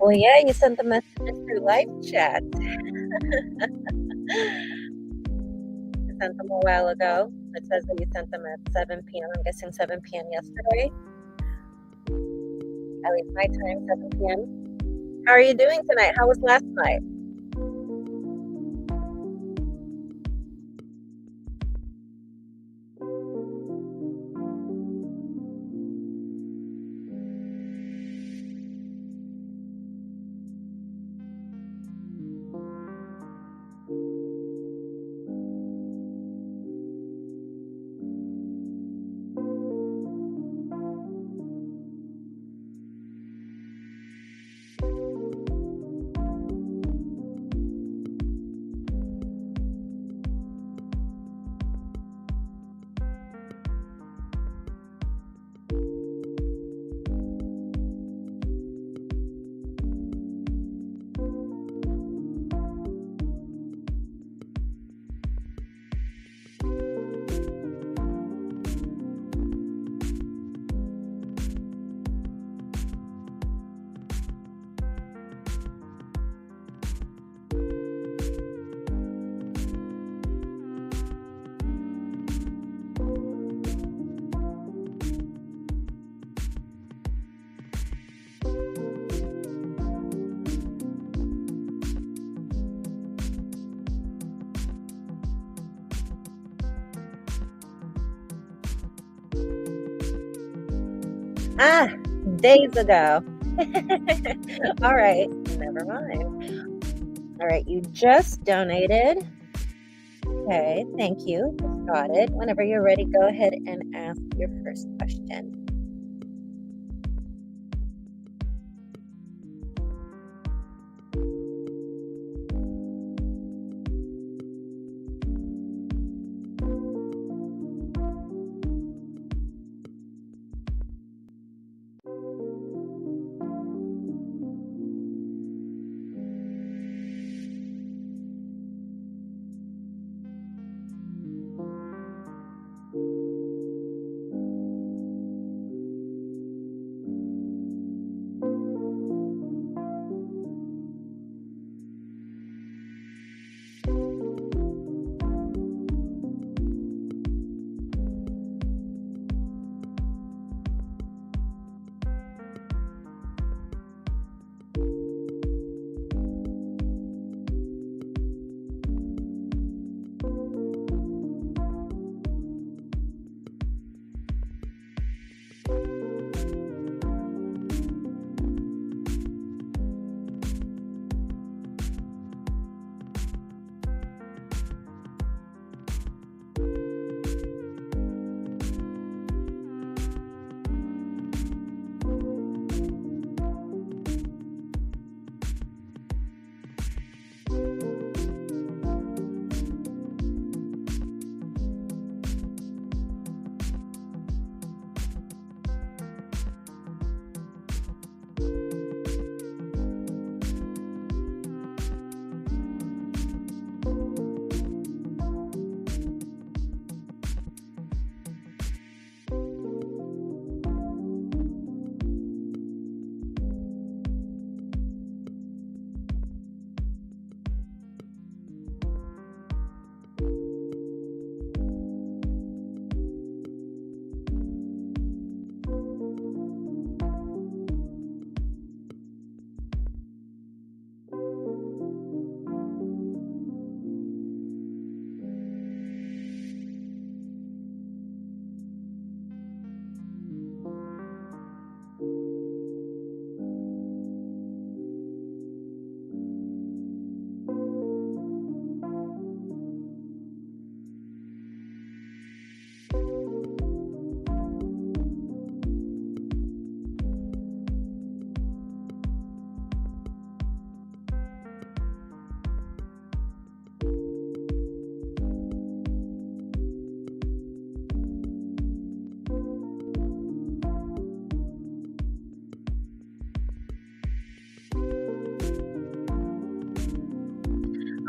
Well, yeah, you sent the messages through live chat. You sent them a while ago. It says that you sent them at 7 p.m. I'm guessing 7 p.m. yesterday. At least my time, 7 p.m. How are you doing tonight? How was last night? Ah, days ago. All right, never mind. All right, you just donated. Okay, thank you. Just got it. Whenever you're ready, go ahead and ask your first question.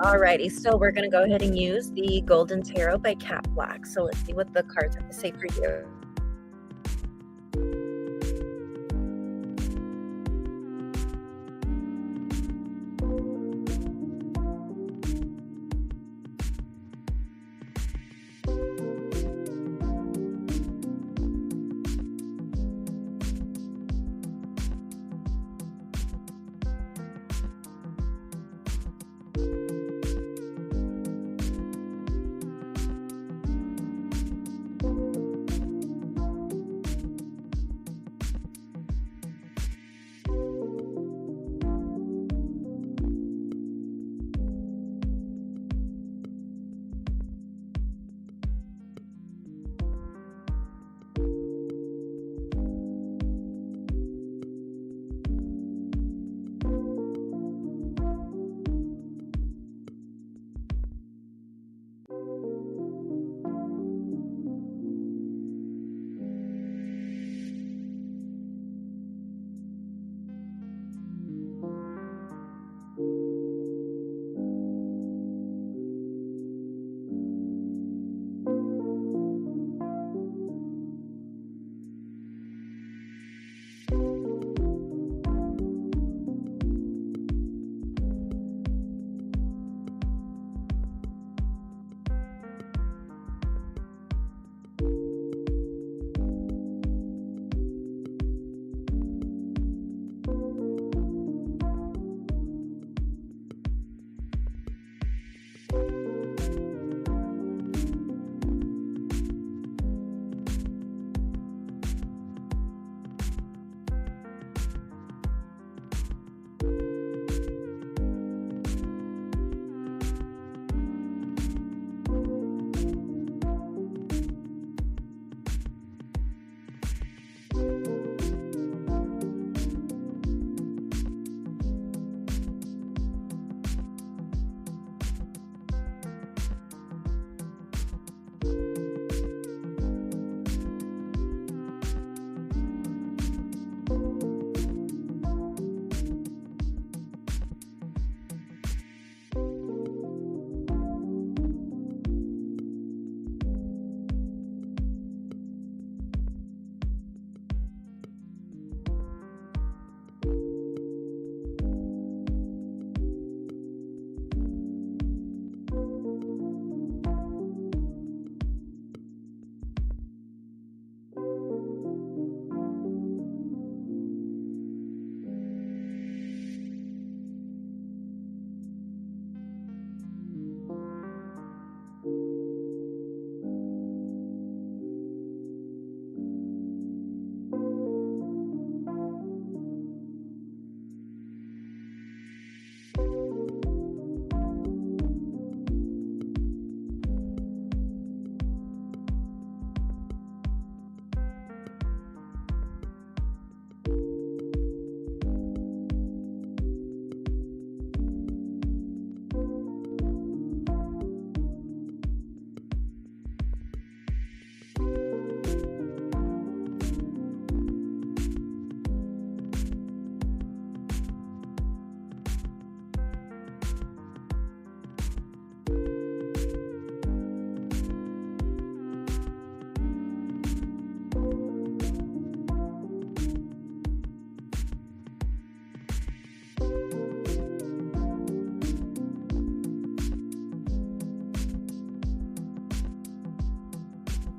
Alrighty, so we're gonna go ahead and use the Golden Tarot by Cat Black. So let's see what the cards have to say for you.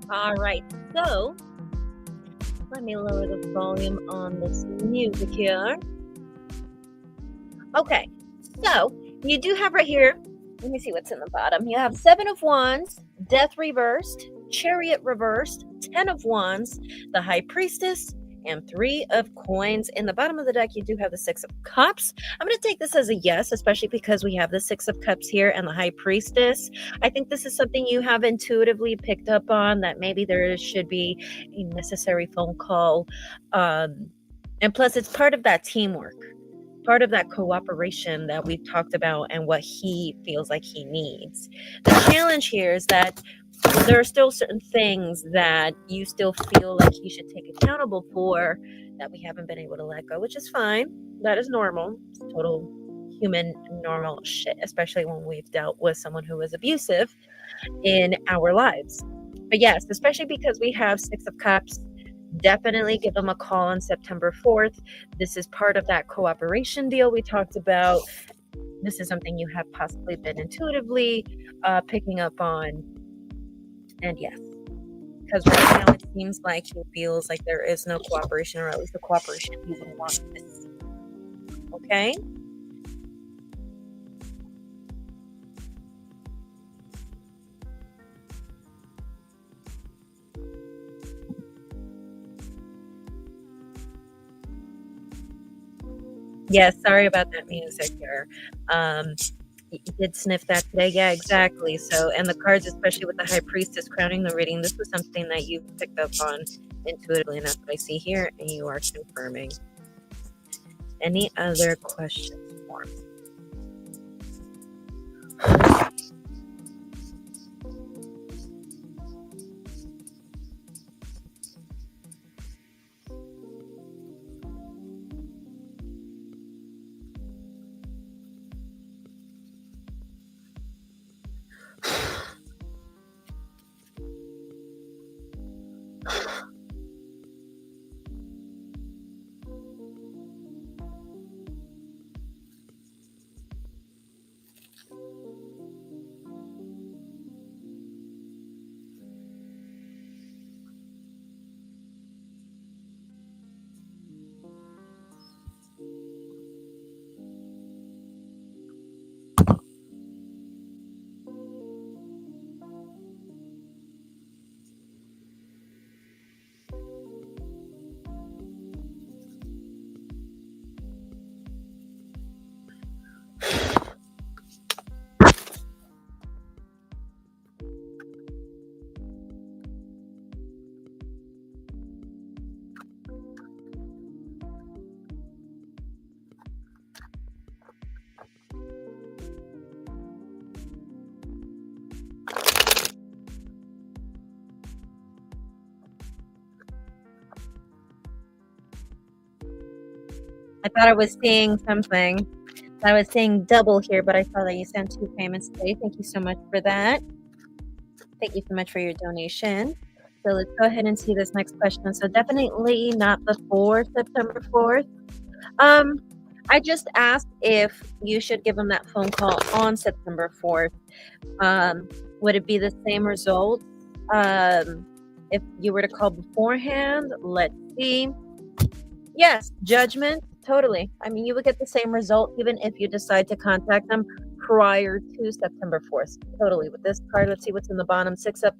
All right, so let me lower the volume on this music here. Okay, so you do have right here, let me see what's in the bottom. You have 7 of Wands, Death reversed, Chariot reversed, 10 of Wands, the High Priestess, and 3 of Coins. In the bottom of the deck, you do have the 6 of Cups. I'm going to take this as a yes, especially because we have the 6 of Cups here and the High Priestess. I think this is something you have intuitively picked up on, that maybe there should be a necessary phone call. And plus, it's part of that teamwork, part of that cooperation that we've talked about and what he feels like he needs. The challenge here is that there are still certain things that you still feel like he should take accountable for that we haven't been able to let go, which is fine. That is normal. It's total human normal shit, especially when we've dealt with someone who is abusive in our lives. But yes, especially because we have 6 of Cups, definitely give them a call on September 4th. This is part of that cooperation deal we talked about. This is something you have possibly been intuitively picking up on. And yes, because right now it seems like he feels like there is no cooperation, or at least the cooperation he would want to see. Okay? Yes, sorry about that music here. You did sniff that today. Yeah, exactly. So, and the cards, especially with the High Priestess crowning the reading, this was something that you picked up on intuitively, and that's what I see here, and you are confirming. Any other questions for me? I thought I was seeing something. I was seeing double here, but I saw that you sent 2 payments today. Thank you so much for that. Thank you so much for your donation. So let's go ahead and see this next question. So definitely not before September 4th. I just asked if you should give them that phone call on September 4th. Would it be the same result if you were to call beforehand? Let's see. Yes, judgment, totally. I mean, you would get the same result even if you decide to contact them prior to September 4th. Totally. With this card, let's see what's in the bottom. 6 of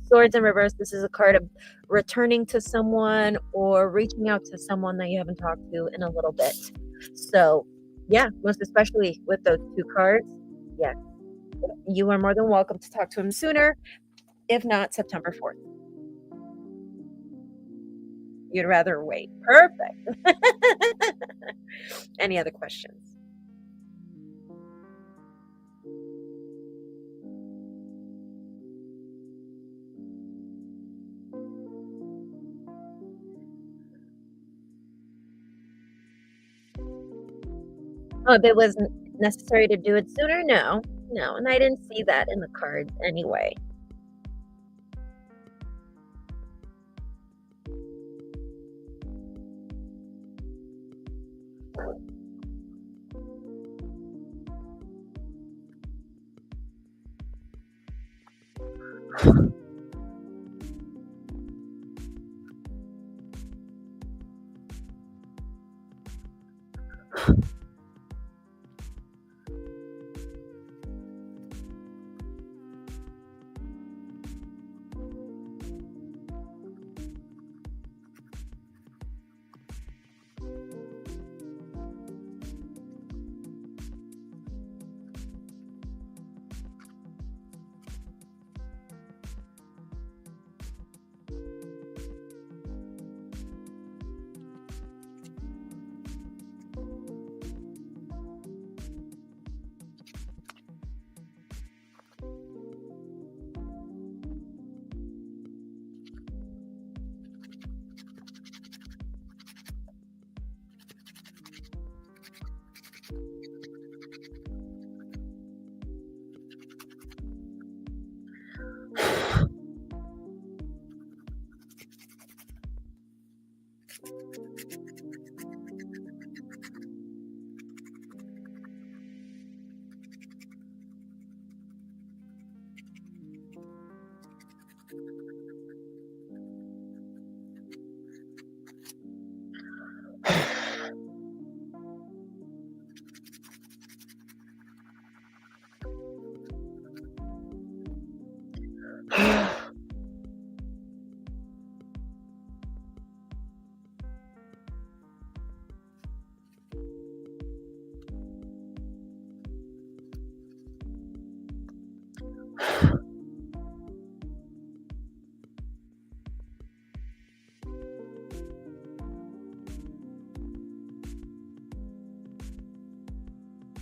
Swords in reverse. This is a card of returning to someone or reaching out to someone that you haven't talked to in a little bit. So, yeah, most especially with those 2 cards, yeah, you are more than welcome to talk to him sooner, if not September 4th. You'd rather wait. Perfect. Any other questions? Oh, if it wasn't necessary to do it sooner? No. No, and I didn't see that in the cards anyway.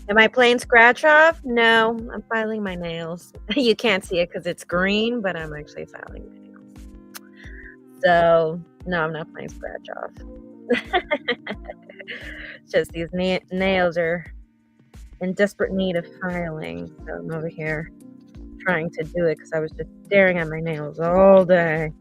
Am I playing scratch off? No, I'm filing my nails. You can't see it because it's green, but I'm actually filing my nails. So, no, I'm not playing scratch off. It's just these nails are in desperate need of filing. So I'm over here trying to do it because I was just staring at my nails all day.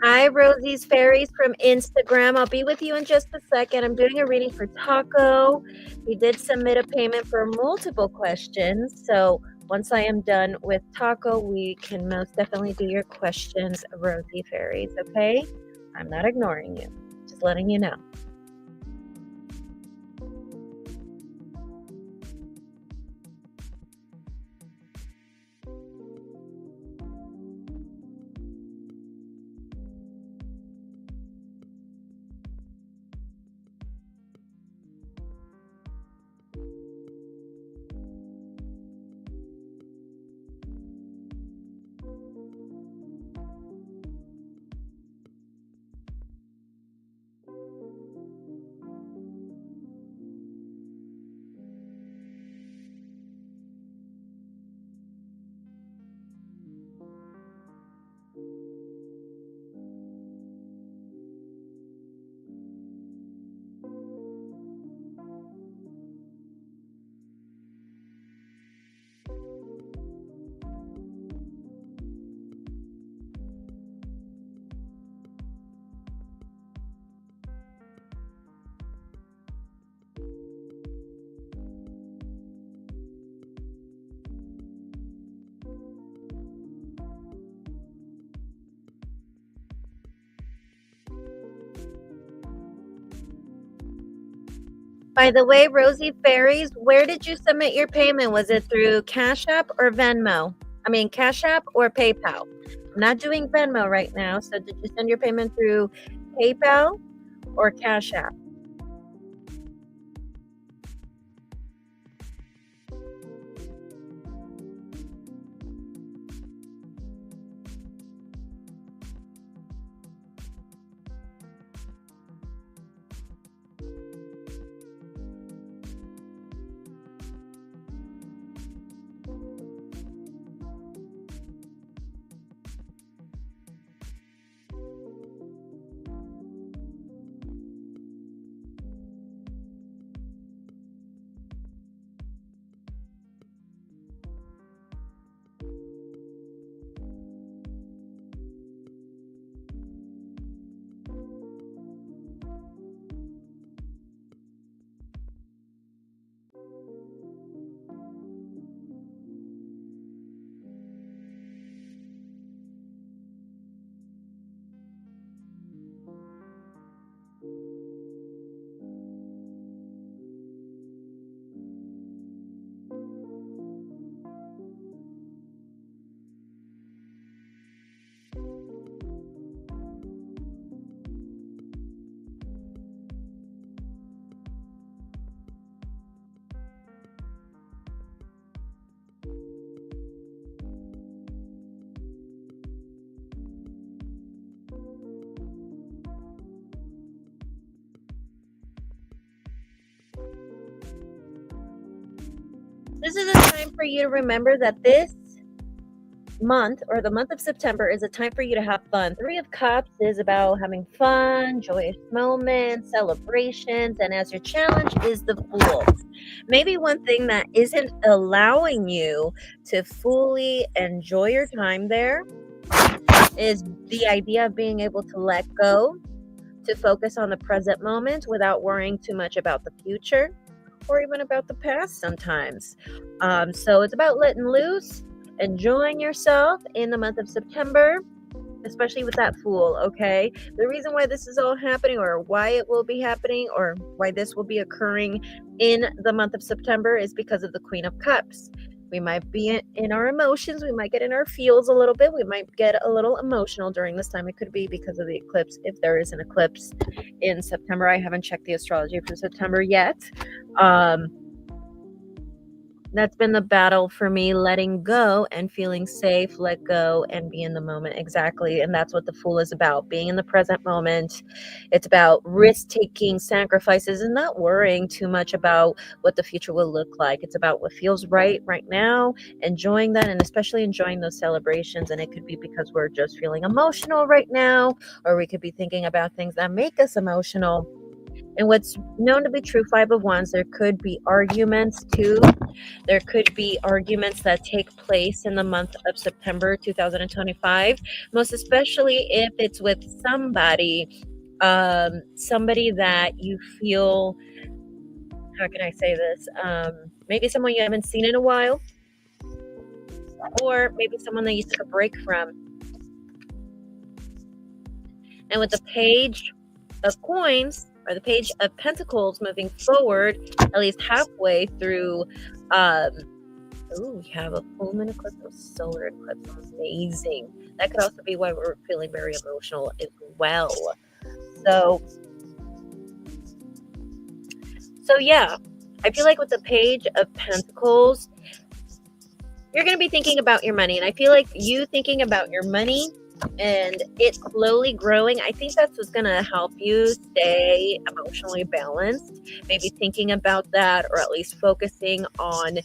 Hi, Rosie's Fairies from Instagram. I'll be with you in just a second. I'm doing a reading for Taco. He did submit a payment for multiple questions. So once I am done with Taco, we can most definitely do your questions, Rosie Fairies, okay? I'm not ignoring you, just letting you know. By the way, Rosie Fairies, where did you submit your payment? Was it through Cash App or Venmo? I mean, Cash App or PayPal? I'm not doing Venmo right now. So did you send your payment through PayPal or Cash App? This is a time for you to remember that this month, or the month of September, is a time for you to have fun. Three of Cups is about having fun, joyous moments, celebrations, and as your challenge is the Fool. Maybe one thing that isn't allowing you to fully enjoy your time there is the idea of being able to let go, to focus on the present moment without worrying too much about the future or even about the past sometimes. So it's about letting loose, enjoying yourself in the month of September, especially with that Fool, okay? The reason why this is all happening, or why it will be happening, or why this will be occurring in the month of September is because of the Queen of Cups. We might be in our emotions. We might get in our feels a little bit. We might get a little emotional during this time. It could be because of the eclipse, if there is an eclipse in September. I haven't checked the astrology for September yet. That's been the battle for me, letting go and feeling safe, let go and be in the moment. Exactly. And that's what the Fool is about, being in the present moment. It's about risk taking, sacrifices, and not worrying too much about what the future will look like. It's about what feels right now, enjoying that, and especially enjoying those celebrations. And it could be because we're just feeling emotional right now, or we could be thinking about things that make us emotional. And what's known to be true, Five of Wands, there could be arguments too. There could be arguments that take place in the month of September 2025, most especially if it's with somebody, somebody that you feel, how can I say this? Maybe someone you haven't seen in a while, or maybe someone that you took a break from. And with the Page of Coins, or the Page of Pentacles, moving forward, at least halfway through, we have a full moon eclipse or solar eclipse. Amazing. That could also be why we're feeling very emotional as well. So yeah, I feel like with the Page of Pentacles, you're going to be thinking about your money. And I feel like you thinking about your money and it slowly growing, I think that's what's going to help you stay emotionally balanced. Maybe thinking about that, or at least focusing on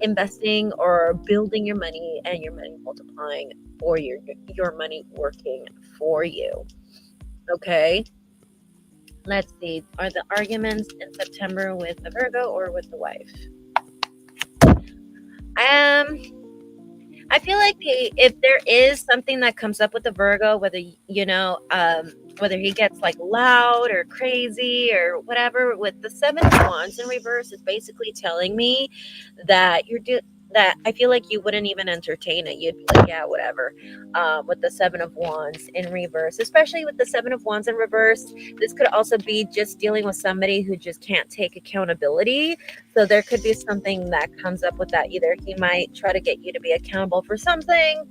investing or building your money and your money multiplying, or your money working for you. Okay, let's see. Are the arguments in September with the Virgo or with the wife? I feel like if there is something that comes up with the Virgo, whether whether he gets like loud or crazy or whatever, with the Seven of Wands in reverse is basically telling me that that I feel like you wouldn't even entertain it. You'd be like, yeah, whatever. With the Seven of Wands in reverse, especially with the Seven of Wands in reverse, this could also be just dealing with somebody who just can't take accountability. So there could be something that comes up with that. Either he might try to get you to be accountable for something,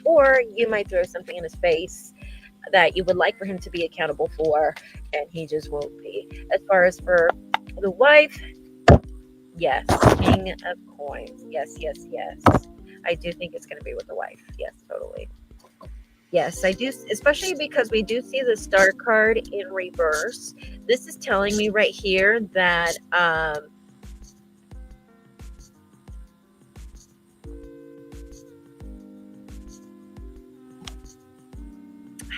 or you might throw something in his face that you would like for him to be accountable for, and he just won't be. As far as for the wife, yes, King of Coins. Yes, yes, yes. I do think it's going to be with the wife. Yes, totally. Yes, I do, especially because we do see the Star card in reverse. This is telling me right here that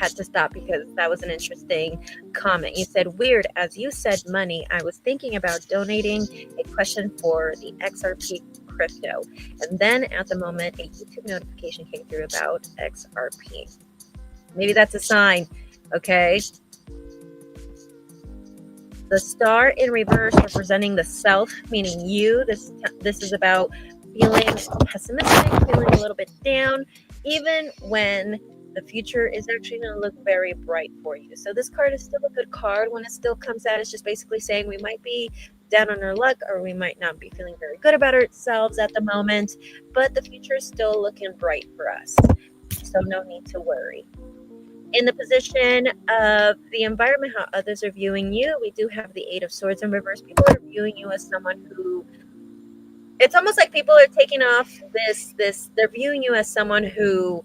had to stop because that was an interesting comment. You said, weird, as you said money, I was thinking about donating a question for the XRP crypto. And then at the moment, a YouTube notification came through about XRP. Maybe that's a sign, okay? The star in reverse representing the self, meaning you. This is about feeling pessimistic, feeling a little bit down, even when the future is actually going to look very bright for you. So this card is still a good card. When it still comes out, it's just basically saying we might be down on our luck, or we might not be feeling very good about ourselves at the moment, but the future is still looking bright for us. So no need to worry. In the position of the environment, how others are viewing you, we do have the Eight of Swords in reverse. People are viewing you as someone who, it's almost like people are taking off they're viewing you as someone who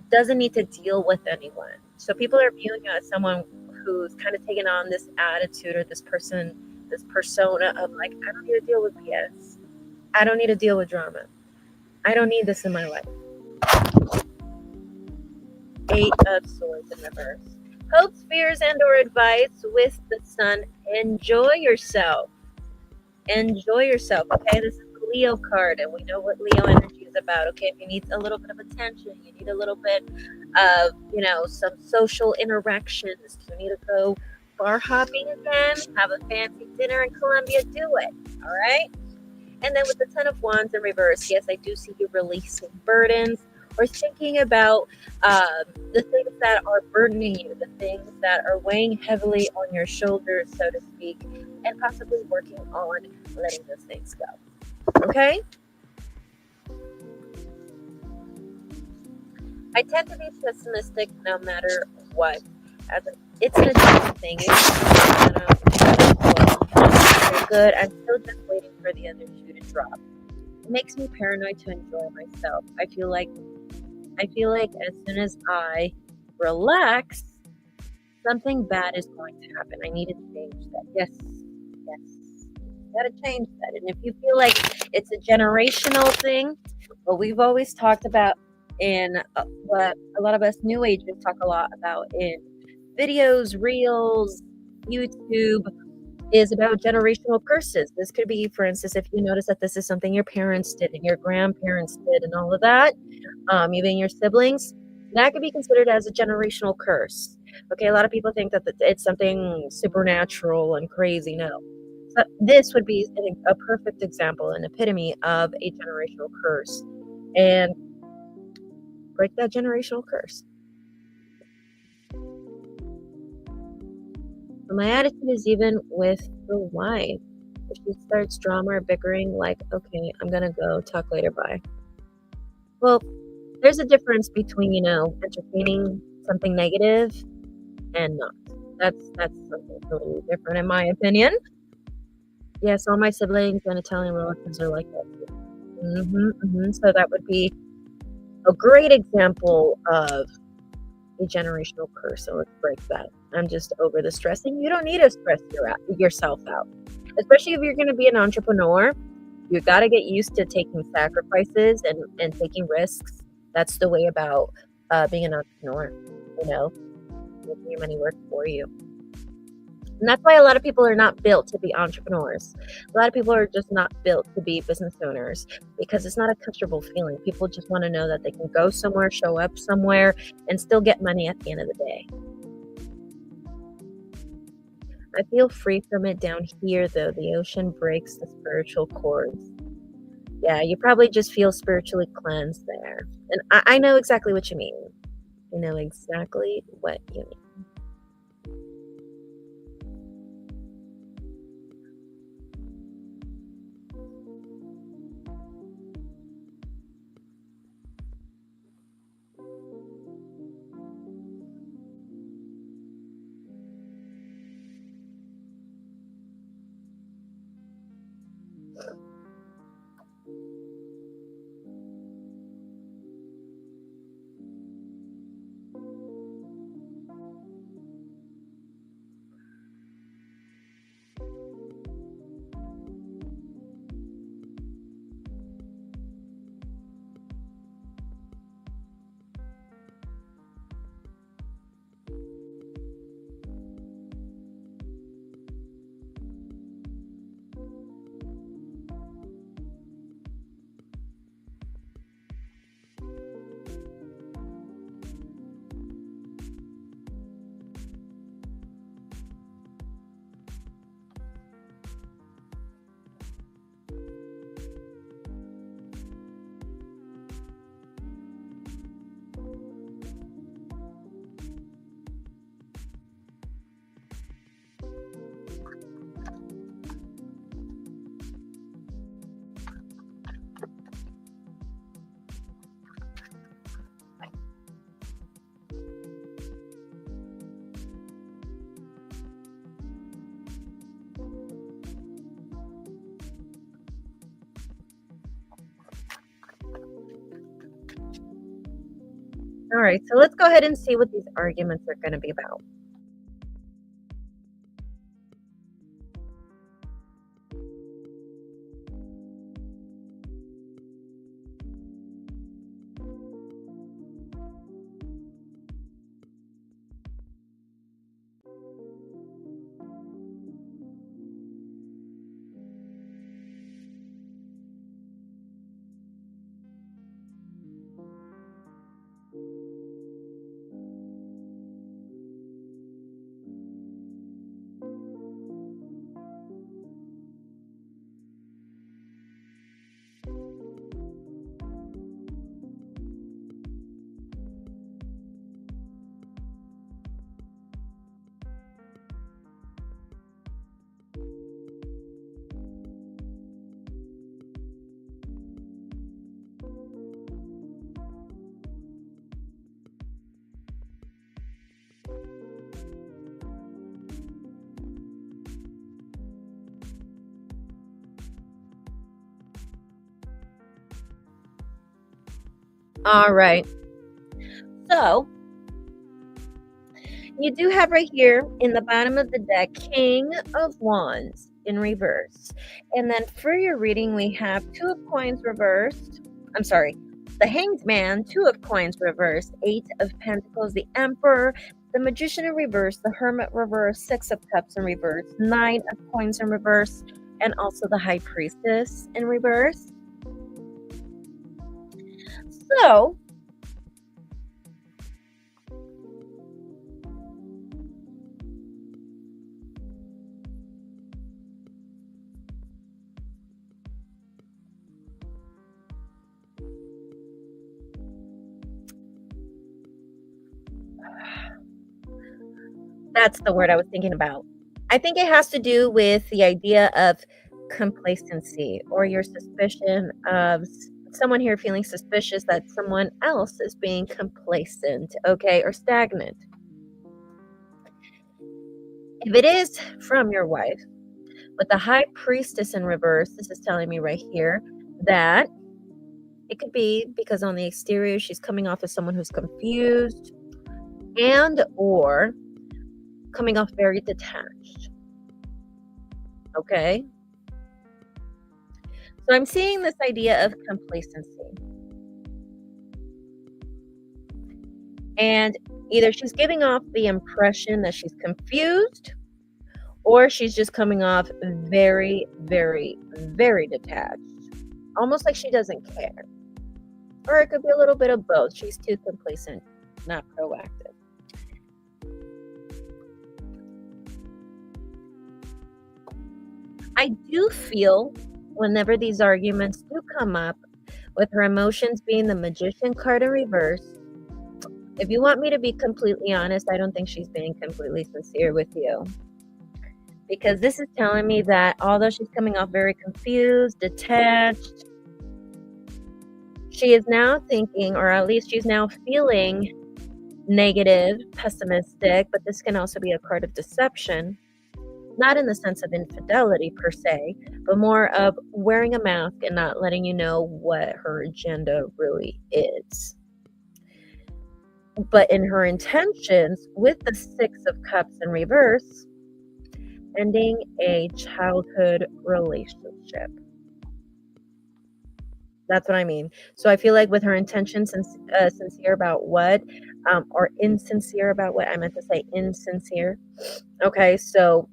doesn't need to deal with anyone. So people are viewing you as someone who's kind of taking on this attitude or this persona of like, I don't need to deal with BS. I don't need to deal with drama. I don't need this in my life. Eight of Swords in reverse. Hopes, fears, and or advice with the Sun. Enjoy yourself. Enjoy yourself, okay? This is the Leo card, and we know what Leo energy is about, okay? If you need a little bit of attention, you need a little bit of, some social interactions, you need to go bar hopping again, have a fancy dinner in Colombia, do it, all right? And then with the Ten of Wands in reverse, yes, I do see you releasing burdens, or thinking about the things that are burdening you, the things that are weighing heavily on your shoulders, so to speak, and possibly working on letting those things go. Okay? I tend to be pessimistic no matter what. It's an adjustment thing. It's good. I'm still just waiting for the other shoe to drop. It makes me paranoid to enjoy myself. I feel like as soon as I relax, something bad is going to happen. I need to change that. Yes. Gotta change that. And if you feel like it's a generational thing, what we've always talked about in what a lot of us new agers talk a lot about in videos, reels, YouTube, is about generational curses. This could be, for instance, if you notice that this is something your parents did and your grandparents did and all of that, even your siblings, that could be considered as a generational curse. Okay, a lot of people think that it's something supernatural and crazy. No. So this would be a perfect example, an epitome of a generational curse. And break that generational curse. My attitude is even with the wife. If she starts drama or bickering, like, okay, I'm gonna go, talk later, bye. Well, there's a difference between, entertaining something negative and not. That's something totally different in my opinion. Yes, all my siblings and Italian relatives are like that too. So that would be a great example of a generational curse. So let's break that. I'm just over the stressing. You don't need to stress yourself out, especially if you're going to be an entrepreneur. You got to get used to taking sacrifices and taking risks. That's the way about being an entrepreneur, making your money work for you. And that's why a lot of people are not built to be entrepreneurs. A lot of people are just not built to be business owners because it's not a comfortable feeling. People just want to know that they can go somewhere, show up somewhere, and still get money at the end of the day. I feel free from it down here, though. The ocean breaks the spiritual cords. Yeah, you probably just feel spiritually cleansed there. And I know exactly what you mean. I know exactly what you mean. All right, so let's go ahead and see what these arguments are going to be about. All right. So you do have right here in the bottom of the deck, King of Wands in reverse. And then for your reading, we have Two of Coins reversed. I'm sorry, the Hanged Man, Two of Coins reversed, Eight of Pentacles, the Emperor, the Magician in reverse, the Hermit reverse, Six of Cups in reverse, Nine of Coins in reverse, and also the High Priestess in reverse. So that's the word I was thinking about. I think it has to do with the idea of complacency or your suspicion of someone here feeling suspicious that someone else is being complacent, okay, or stagnant. If it is from your wife, with the High Priestess in reverse, this is telling me right here that it could be because on the exterior she's coming off as someone who's confused and or coming off very detached. Okay? So I'm seeing this idea of complacency. And either she's giving off the impression that she's confused or she's just coming off very, very, very detached. Almost like she doesn't care. Or it could be a little bit of both. She's too complacent, not proactive. I do feel whenever these arguments do come up, with her emotions being the Magician card in reverse, if you want me to be completely honest, I don't think she's being completely sincere with you. Because this is telling me that although she's coming off very confused, detached, she is now thinking, or at least she's now feeling negative, pessimistic, but this can also be a card of deception. Not in the sense of infidelity per se, but more of wearing a mask and not letting you know what her agenda really is. But in her intentions, with the Six of Cups in reverse, ending a childhood relationship. That's what I mean. So I feel like with her intentions sincere about what, or insincere about what, I meant to say insincere. Okay, so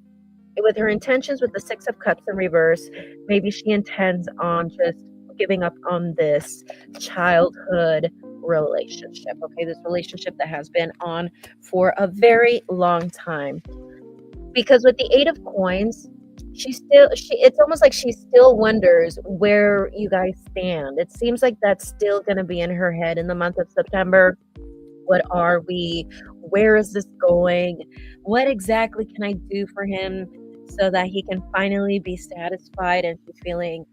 with her intentions with the Six of Cups in reverse, maybe she intends on just giving up on this childhood relationship. Okay, this relationship that has been on for a very long time. Because with the Eight of Coins, it's almost like she still wonders where you guys stand. It seems like that's still going to be in her head in the month of September. What are we? Where is this going? What exactly can I do for him so that he can finally be satisfied? And she's feeling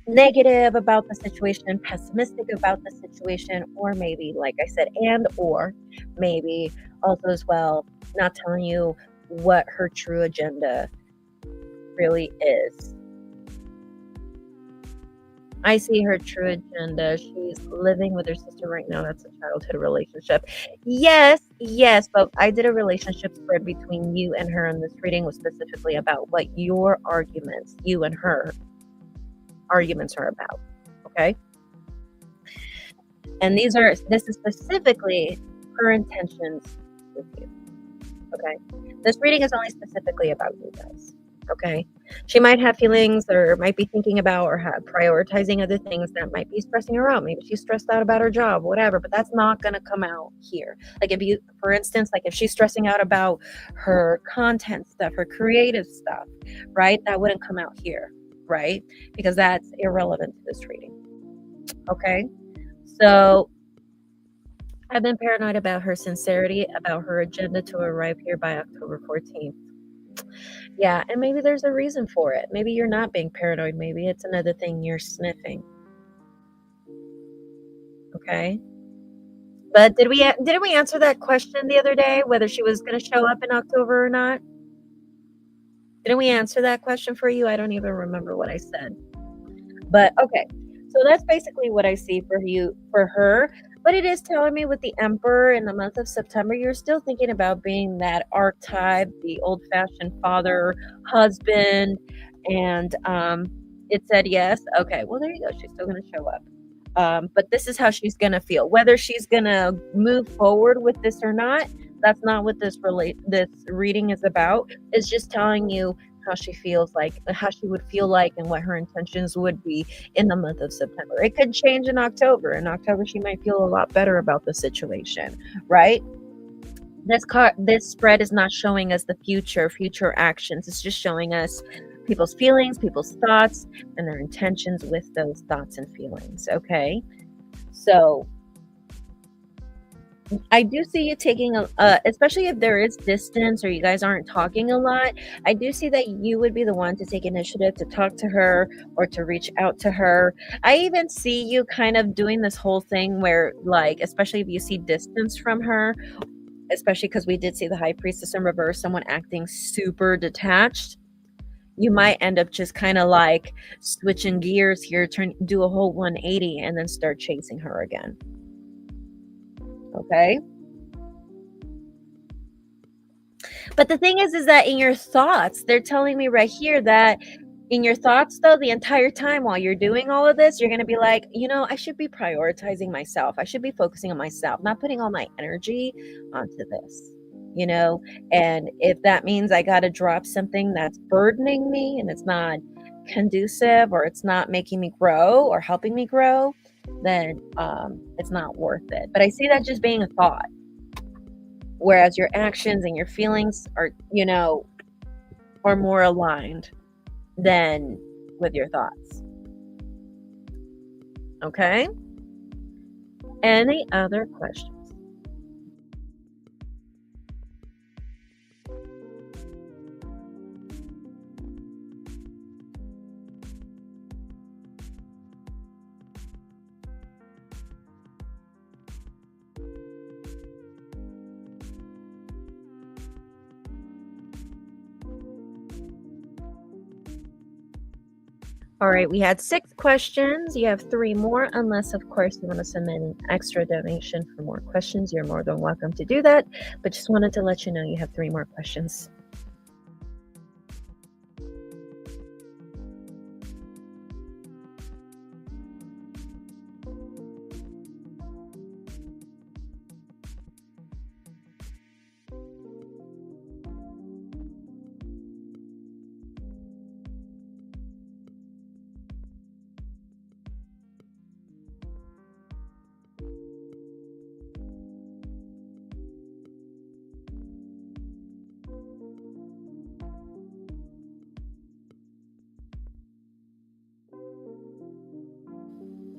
negative about the situation, pessimistic about the situation, or maybe, like I said, or maybe also as well, not telling you what her true agenda really is. I see her true agenda. She's living with her sister right now. That's a childhood relationship. Yes, but I did a relationship spread between you and her, and this reading was specifically about what your arguments, you and her arguments are about. Okay? And this is specifically her intentions with you. Okay? This reading is only specifically about you guys. Okay, she might have feelings or might be thinking about or prioritizing other things that might be stressing her out. Maybe she's stressed out about her job, whatever, but that's not going to come out here. Like if you, for instance, like if she's stressing out about her content stuff, her creative stuff, right? That wouldn't come out here, right? Because that's irrelevant to this reading. Okay, so I've been paranoid about her sincerity, about her agenda to arrive here by October 14th. Yeah, and maybe there's a reason for it. Maybe you're not being paranoid. Maybe it's another thing you're sniffing. Okay? But didn't we answer that question the other day, whether she was going to show up in October or not? Didn't we answer that question for you? I don't even remember what I said. But okay. So that's basically what I see for her. But it is telling me with the Emperor in the month of September, you're still thinking about being that archetype, the old-fashioned father, husband, and it said yes. Okay, well, there you go. She's still going to show up. But this is how she's going to feel. Whether she's going to move forward with this or not, that's not what this reading is about. It's just telling you how she feels like, how she would feel like, and what her intentions would be in the month of September. It could change in October. In October, she might feel a lot better about the situation, right? This spread is not showing us the future actions. It's just showing us people's feelings, people's thoughts, and their intentions with those thoughts and feelings, okay? So I do see you taking especially if there is distance or you guys aren't talking a lot, I do see that you would be the one to take initiative to talk to her or to reach out to her. I even see you kind of doing this whole thing where, like, especially if you see distance from her, especially because we did see the High Priestess in reverse, someone acting super detached, you might end up just kind of like switching gears here, do a whole 180 and then start chasing her again. Okay. But the thing is that in your thoughts, they're telling me right here that in your thoughts, though, the entire time while you're doing all of this, you're going to be like, I should be prioritizing myself. I should be focusing on myself, not putting all my energy onto this, and if that means I got to drop something that's burdening me and it's not conducive or it's not making me grow or helping me grow, then it's not worth it. But I see that just being a thought, whereas your actions and your feelings are more aligned than with your thoughts. Okay? Any other questions? All right, we had 6 questions. You have 3 more, unless, of course, you want to submit an extra donation for more questions. You're more than welcome to do that, but just wanted to let you know you have 3 more questions.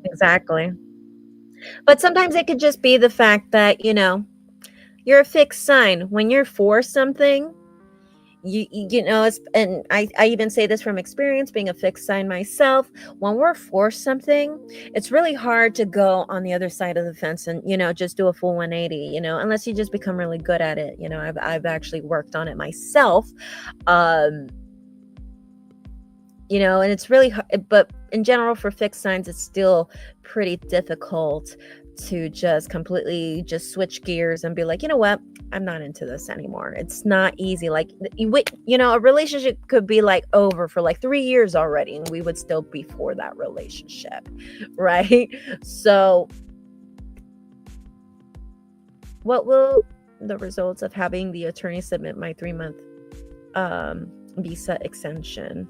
Exactly. But sometimes it could just be the fact that, you're a fixed sign. When you're for something, it's, and I even say this from experience, being a fixed sign myself. When we're for something, it's really hard to go on the other side of the fence and, just do a full 180, unless you just become really good at it. I've actually worked on it myself. Um, and it's really hard, but in general for fixed signs, it's still pretty difficult to just completely just switch gears and be like, you know what, I'm not into this anymore. It's not easy. Like, a relationship could be like over for like 3 years already, and we would still be for that relationship, right? So what will the results of having the attorney submit my 3-month visa extension?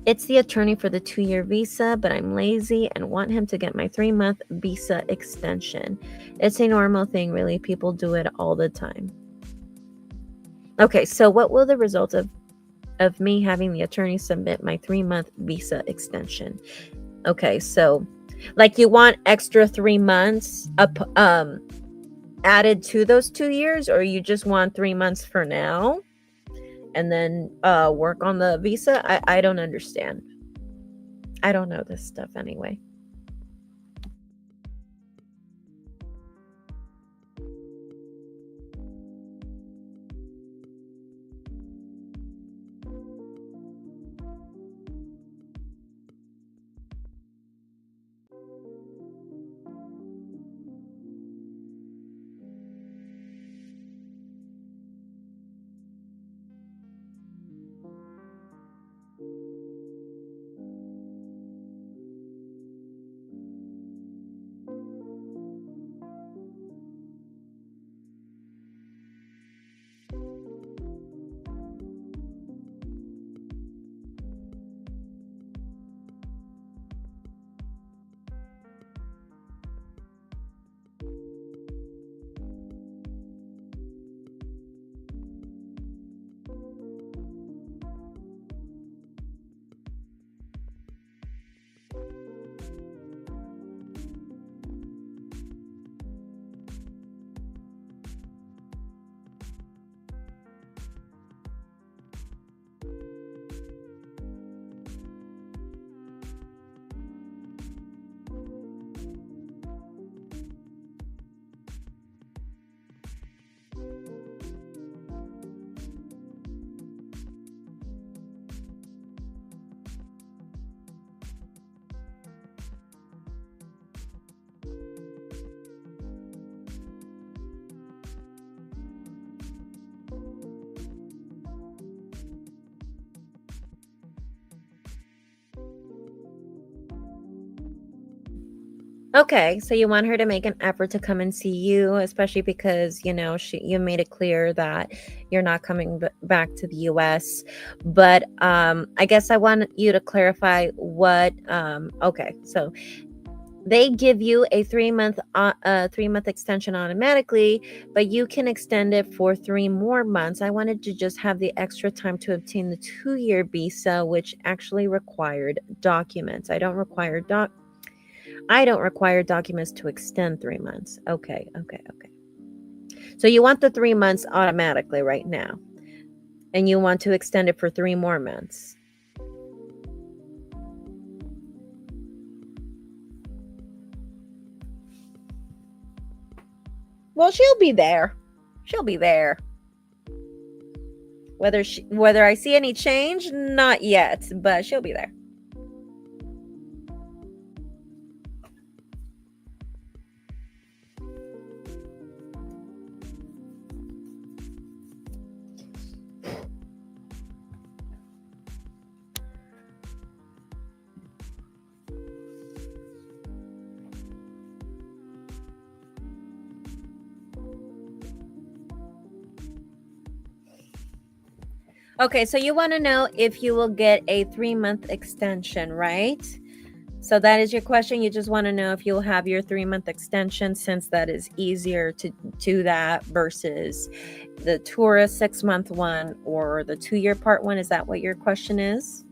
It's the attorney for the 2-year visa, but I'm lazy and want him to get my 3-month visa extension. It's a normal thing, really. People do it all the time. Okay, so what will the result of me having the attorney submit my 3-month visa extension? Okay, so like you want extra 3 months up added to those 2 years, or you just want 3 months for now and then work on the visa? I don't understand. I don't know this stuff anyway. Okay, so you want her to make an effort to come and see you, especially because, you made it clear that you're not coming back to the US. But I guess I want you to clarify what okay, so They give you a 3-month extension automatically, but you can extend it for 3 more months. I wanted to just have the extra time to obtain the 2-year visa, which actually required documents. I don't require documents to extend 3 months. Okay. So you want the 3 months automatically right now, and you want to extend it for 3 more months. Well, she'll be there. She'll be there. Whether I see any change, not yet, but she'll be there. Okay, so you want to know if you will get a 3-month extension, right? So that is your question. You just want to know if you'll have your 3-month extension, since that is easier to do that versus the tourist 6-month one or the 2-year part one. Is that what your question is?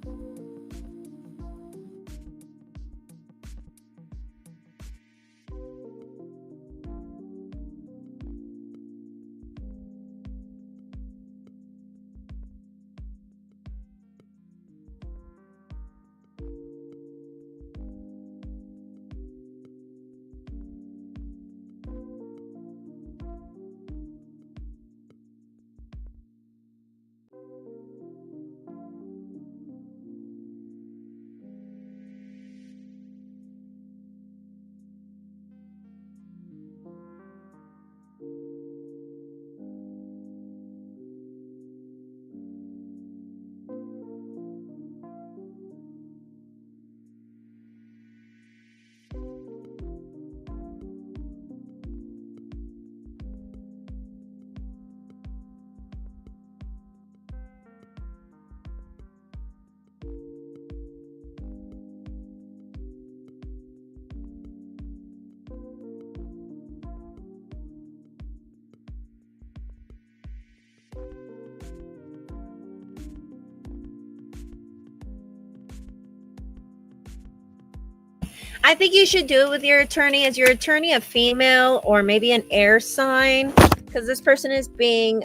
I think you should do it with your attorney. Is your attorney a female or maybe an air sign? Because this person is being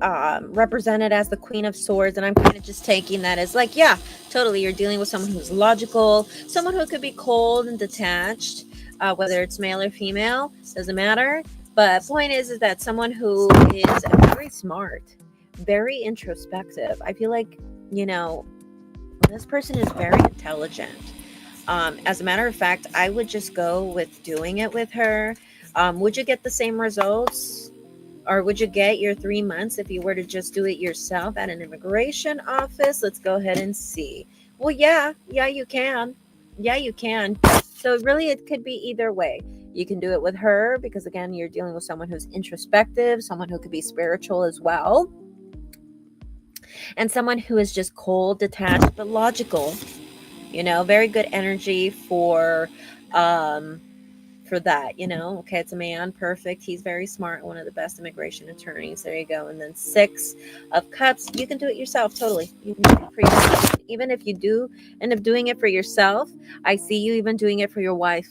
represented as the Queen of Swords, and I'm kind of just taking that as like, yeah, totally. You're dealing with someone who's logical, someone who could be cold and detached, whether it's male or female, doesn't matter. But point is that someone who is very smart, very introspective. I feel like, this person is very intelligent. As a matter of fact, I would just go with doing it with her. Would you get the same results? Or would you get your 3 months if you were to just do it yourself at an immigration office? Let's go ahead and see. Well, yeah, you can. Yeah, you can. So really, it could be either way. You can do it with her because, again, you're dealing with someone who's introspective, someone who could be spiritual as well, and someone who is just cold, detached, but logical. Very good energy for that, okay, it's a man, perfect, he's very smart, one of the best immigration attorneys, there you go. And then 6 of Cups, you can do it yourself, totally. You can do it for yourself. Even if you do end up doing it for yourself, I see you even doing it for your wife,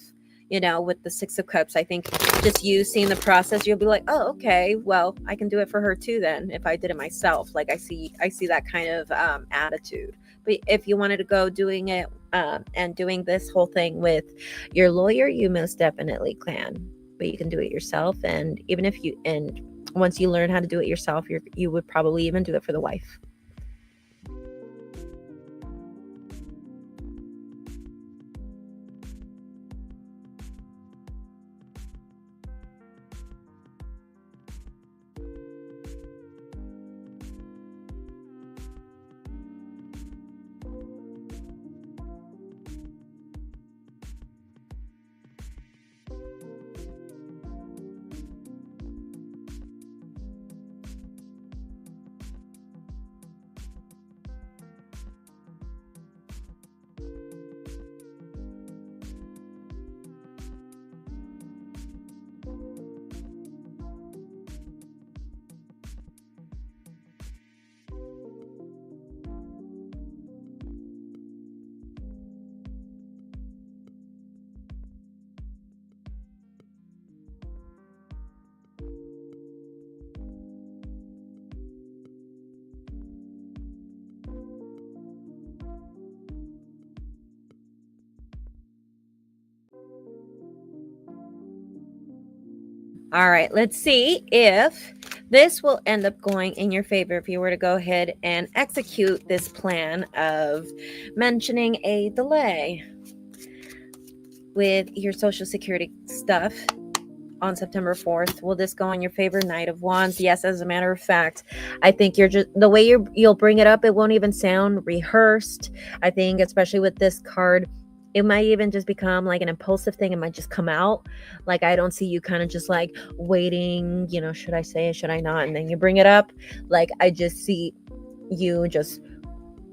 with the 6 of Cups. I think just you seeing the process, you'll be like, oh, okay, well, I can do it for her too then if I did it myself. Like I see that kind of attitude. But if you wanted to go doing it and doing this whole thing with your lawyer, you most definitely can. But you can do it yourself, and once you learn how to do it yourself, you would probably even do it for the wife. All right, let's see if this will end up going in your favor if you were to go ahead and execute this plan of mentioning a delay with your Social Security stuff on September 4th. Will this go in your favor? Knight of Wands. Yes, as a matter of fact, I think you're just the way you'll bring it up, it won't even sound rehearsed. I think especially with this card, it might even just become like an impulsive thing. It might just come out. Like I don't see you kind of just like waiting, should I say it, should I not? And then you bring it up. Like I just see you just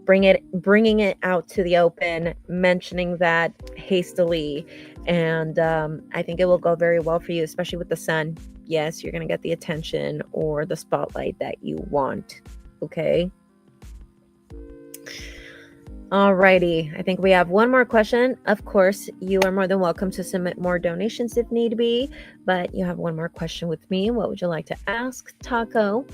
bringing it out to the open, mentioning that hastily, and I think it will go very well for you, especially with the sun. Yes, you're gonna get the attention or the spotlight that you want. Okay. Alrighty, I think we have one more question. Of course, you are more than welcome to submit more donations if need be, but you have one more question with me. What would you like to ask, Taco?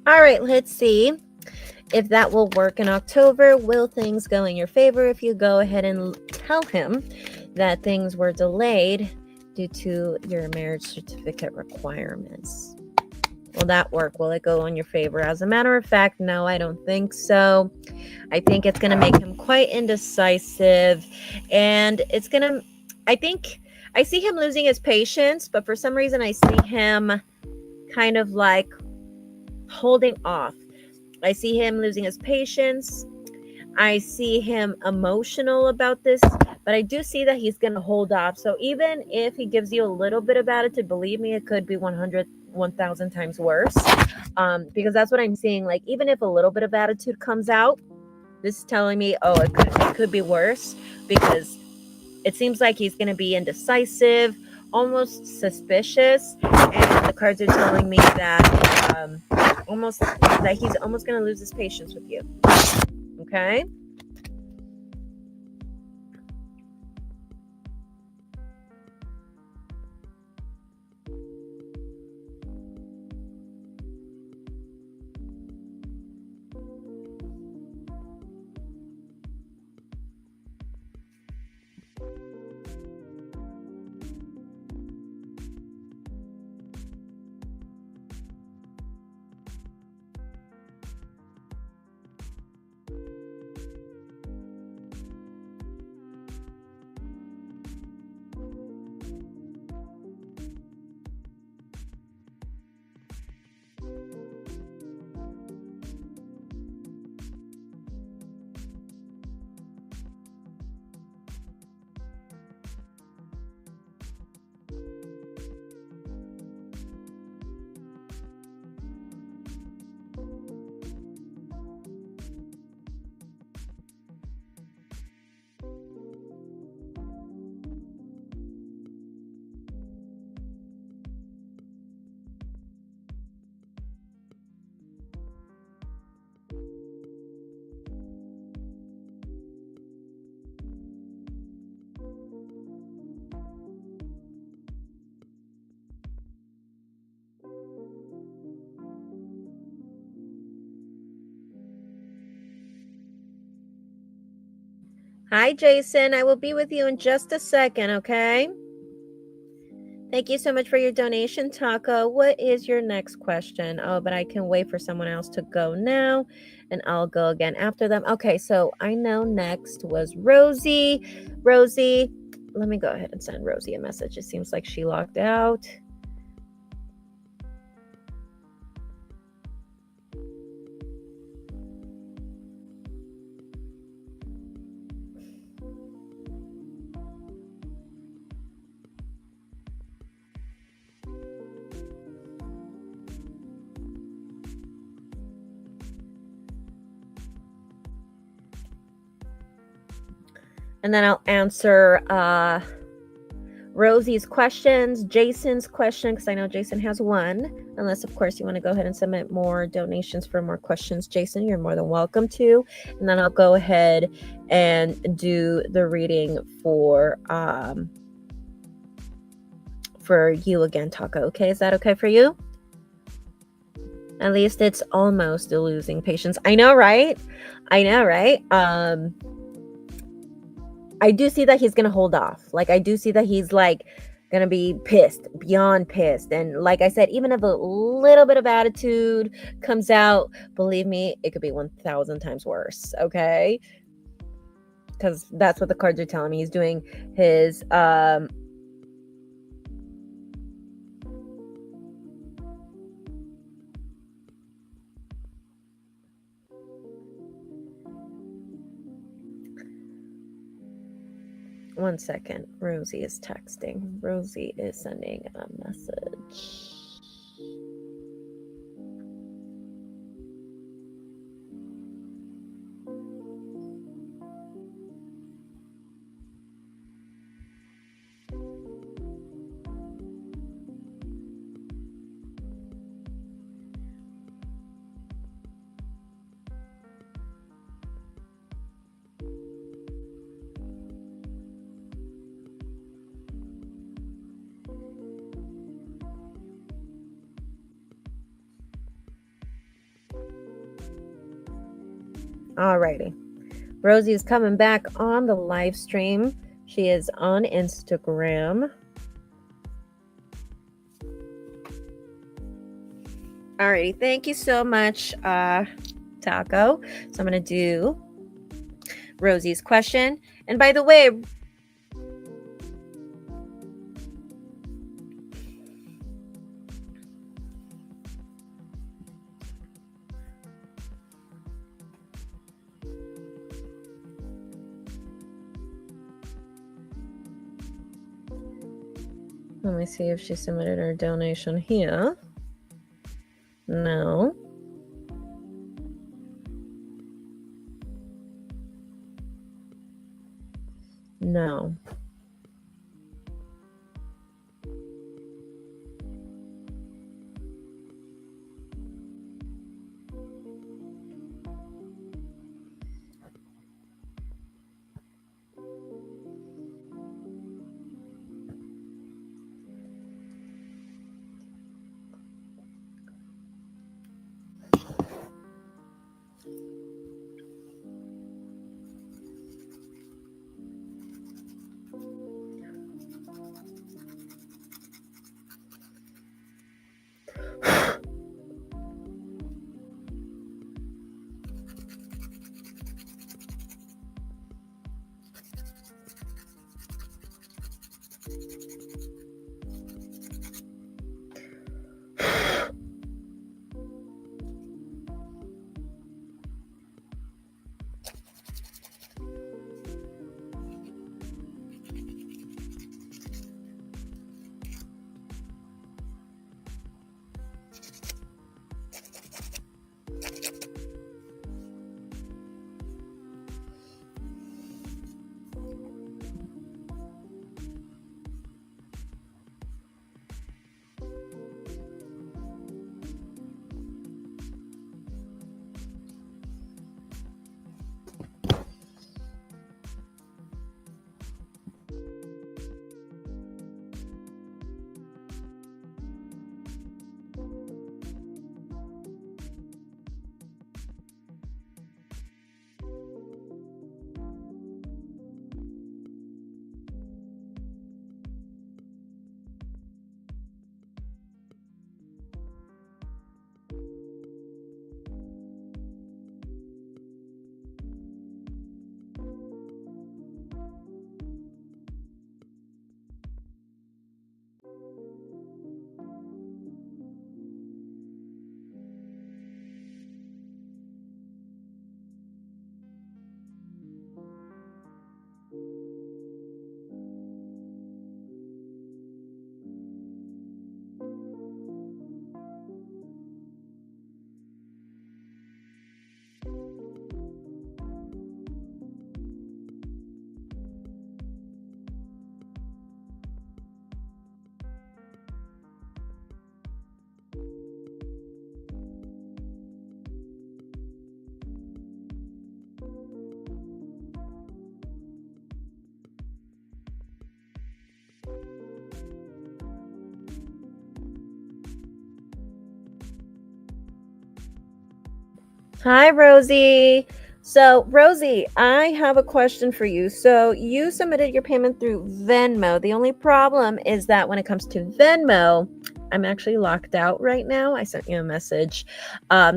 All right, let's see if that will work in October. Will things go in your favor if you go ahead and tell him that things were delayed due to your marriage certificate requirements? Will that work? Will it go in your favor? As a matter of fact, no, I don't think so. I think it's going to make him quite indecisive, and it's going to, I see him losing his patience, but for some reason I see him kind of like holding off. I see him losing his patience. I see him emotional about this, but I do see that he's going to hold off. So even if he gives you a little bit of attitude, believe me, it could be 1,000 times worse. Because that's what I'm seeing. Like, even if a little bit of attitude comes out, this is telling me, oh, it could be worse, because it seems like he's going to be indecisive, almost suspicious, and the cards are telling me that he's almost going to lose his patience with you. Okay. Hi, Jason. I will be with you in just a second, okay? Thank you so much for your donation, Taco. What is your next question? Oh, but I can wait for someone else to go now, and I'll go again after them. Okay, so I know next was Rosie. Rosie, let me go ahead and send Rosie a message. It seems like she logged out. And then I'll answer Rosie's questions, Jason's question, because I know Jason has one. Unless, of course, you want to go ahead and submit more donations for more questions, Jason, you're more than welcome to. And then I'll go ahead and do the reading for you again, Taco. Okay, is that okay for you? At least it's almost losing patience. I know, right? I know, right? I do see that he's gonna hold off. Like, I do see that he's like gonna be pissed, beyond pissed. And like I said, even if a little bit of attitude comes out, believe me, it could be 1,000 times worse. Okay, because that's what the cards are telling me. He's doing his one second. Rosie is texting. Rosie is sending a message. Alrighty. Rosie is coming back on the live stream. She is on Instagram. Alrighty, thank you so much, Taco. So I'm going to do Rosie's question. And by the way, let me see if she submitted her donation here. No. No. Hi, Rosie. So, Rosie, I have a question for you. So, you submitted your payment through Venmo. The only problem is that when it comes to Venmo, I'm actually locked out right now. I sent you a message.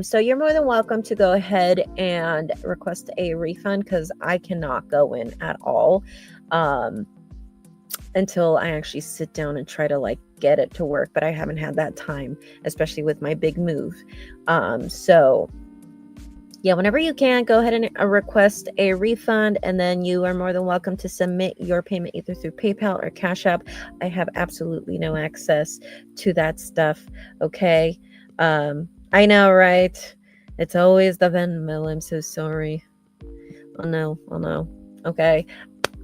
So, you're more than welcome to go ahead and request a refund because I cannot go in at all until I actually sit down and try to get it to work. But I haven't had that time, especially with my big move. So, yeah, whenever you can, go ahead and request a refund, and then you are more than welcome to submit your payment either through PayPal or Cash App. I have absolutely no access to that stuff, okay? I know, right? It's always the Venmo. I'm so sorry. Oh no. Okay.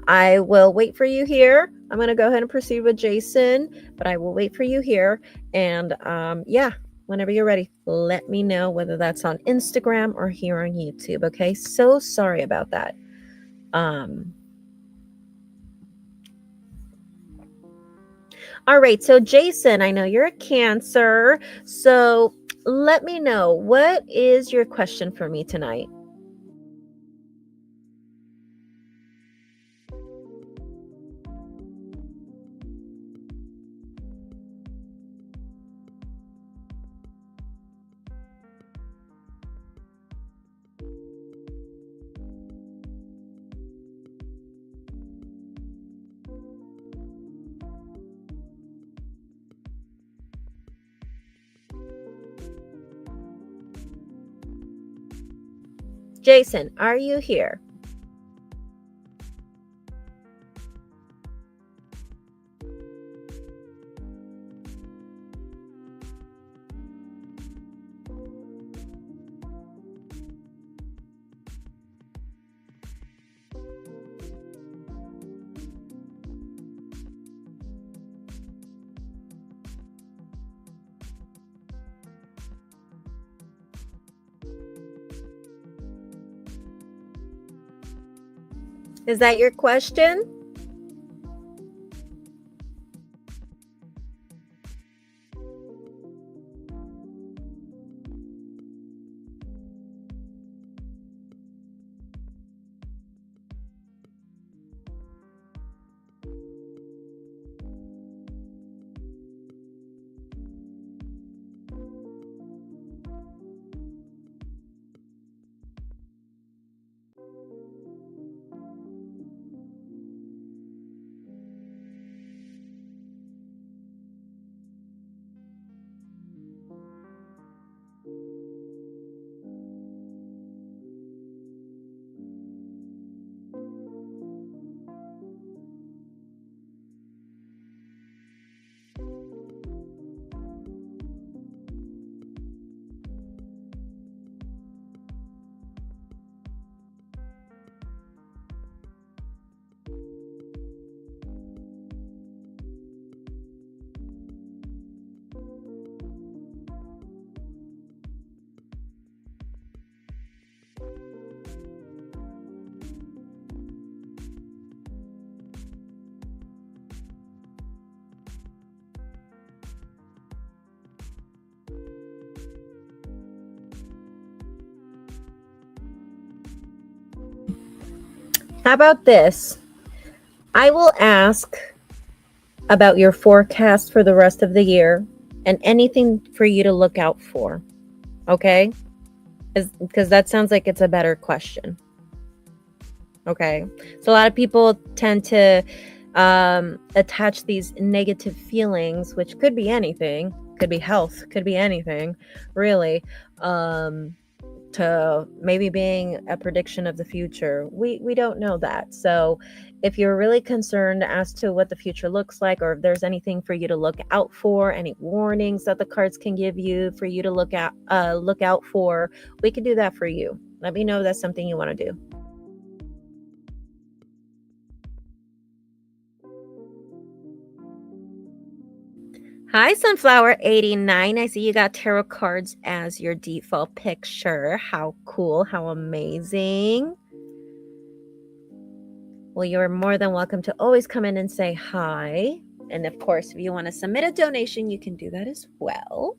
I will wait for you here. I'm going to go ahead and proceed with Jason, but I will wait for you here. And yeah, whenever you're ready, let me know whether that's on Instagram or here on YouTube. Okay. So sorry about that. All right. So, Jason, I know you're a Cancer. So let me know, what is your question for me tonight? Jason, are you here? Is that your question? How about this? I will ask about your forecast for the rest of the year and anything for you to look out for. Okay? Because that sounds like it's a better question. Okay. So a lot of people tend to attach these negative feelings, which could be anything, could be health, could be anything, really, to maybe being a prediction of the future. We don't know that. So if you're really concerned as to what the future looks like, or if there's anything for you to look out for, any warnings that the cards can give you for you to look out for, we can do that for you. Let me know if that's something you want to do. Hi, Sunflower89. I see you got tarot cards as your default picture. How cool, how amazing. Well, you're more than welcome to always come in and say hi. And of course, if you want to submit a donation, you can do that as well.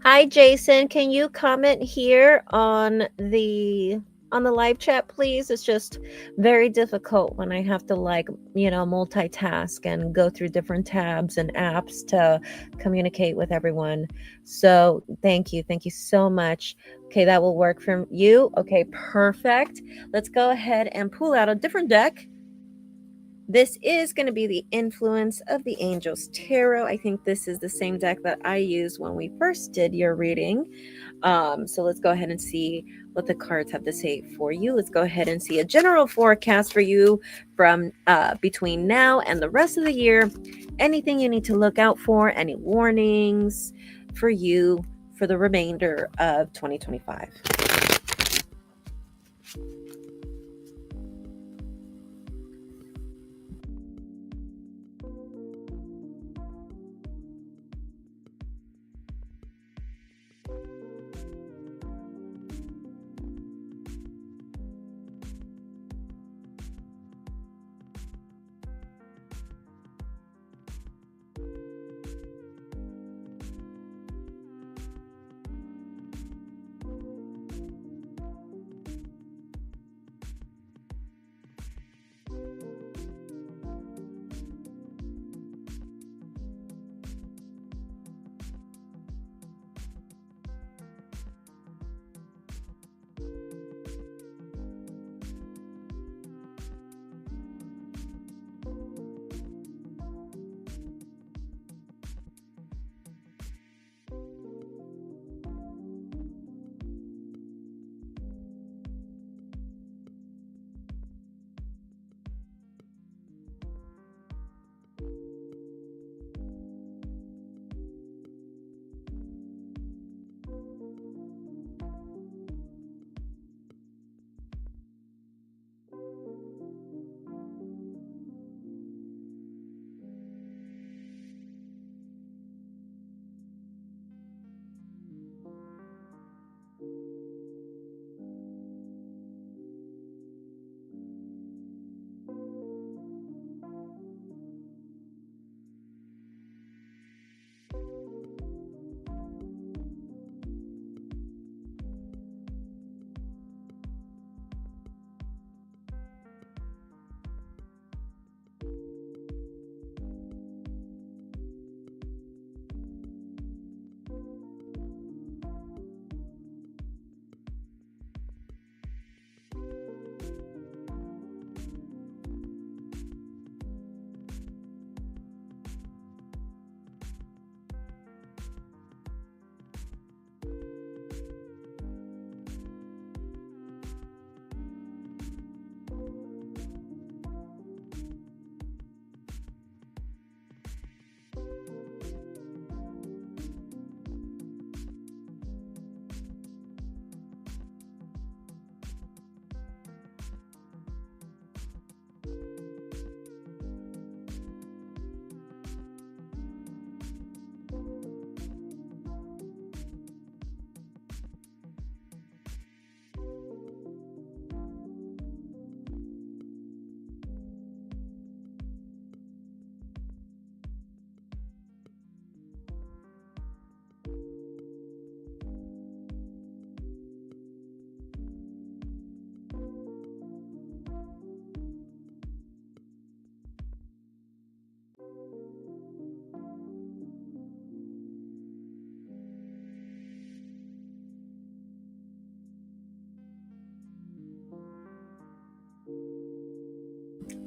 Hi, Jason. Can you comment here on the live chat, please? It's just very difficult when I have to multitask and go through different tabs and apps to communicate with everyone. So thank you. Thank you so much. Okay, that will work for you. Okay, perfect. Let's go ahead and pull out a different deck. This is going to be the Influence of the Angels Tarot. I think this is the same deck that I used when we first did your reading. So let's go ahead and see what the cards have to say for you. Let's go ahead and see a general forecast for you from between now and the rest of the year. Anything you need to look out for, any warnings for you for the remainder of 2025.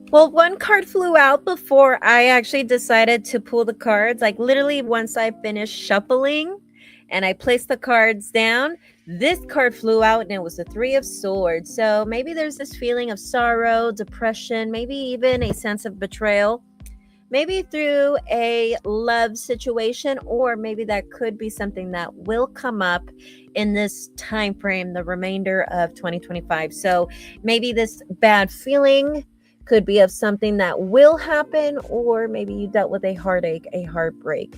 Well, one card flew out before I actually decided to pull the cards. Like literally once I finished shuffling and I placed the cards down, this card flew out and it was the Three of Swords. So maybe there's this feeling of sorrow, depression, maybe even a sense of betrayal. Maybe through a love situation, or maybe that could be something that will come up in this time frame, the remainder of 2025. So maybe this bad feeling could be of something that will happen, or maybe you dealt with a heartache, a heartbreak,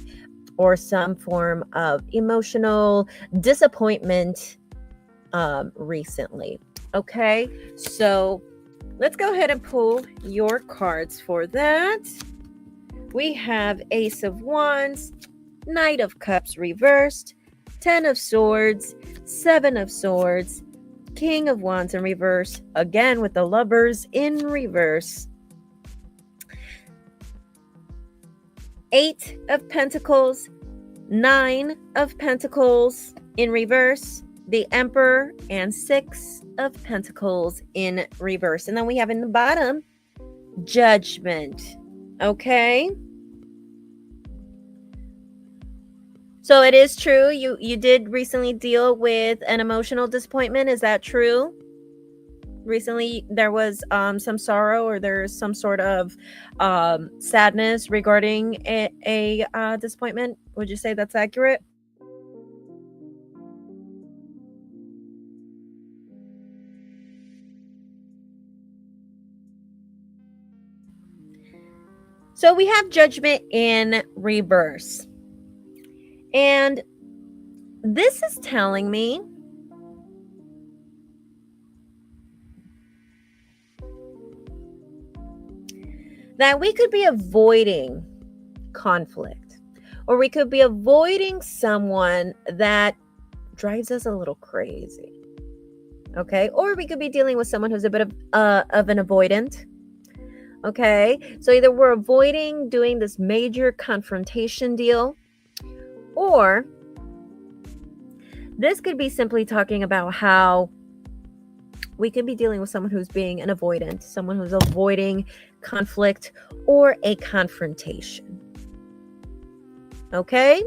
or some form of emotional disappointment recently. Okay, so let's go ahead and pull your cards for that. We have Ace of Wands, Knight of Cups reversed, Ten of Swords, Seven of Swords, King of Wands in reverse, again with the Lovers in reverse. Eight of Pentacles, Nine of Pentacles in reverse, the Emperor, and Six of Pentacles in reverse. And then we have in the bottom, Judgment. Okay? So it is true, you did recently deal with an emotional disappointment. Is that true? Recently there was some sorrow, or there's some sort of sadness regarding a disappointment. Would you say that's accurate? So we have Judgment in reverse. And this is telling me that we could be avoiding conflict, or we could be avoiding someone that drives us a little crazy. Okay? Or we could be dealing with someone who's a bit of an avoidant. Okay? So either we're avoiding doing this major confrontation deal, or this could be simply talking about how we could be dealing with someone who's being an avoidant, someone who's avoiding conflict or a confrontation. Okay?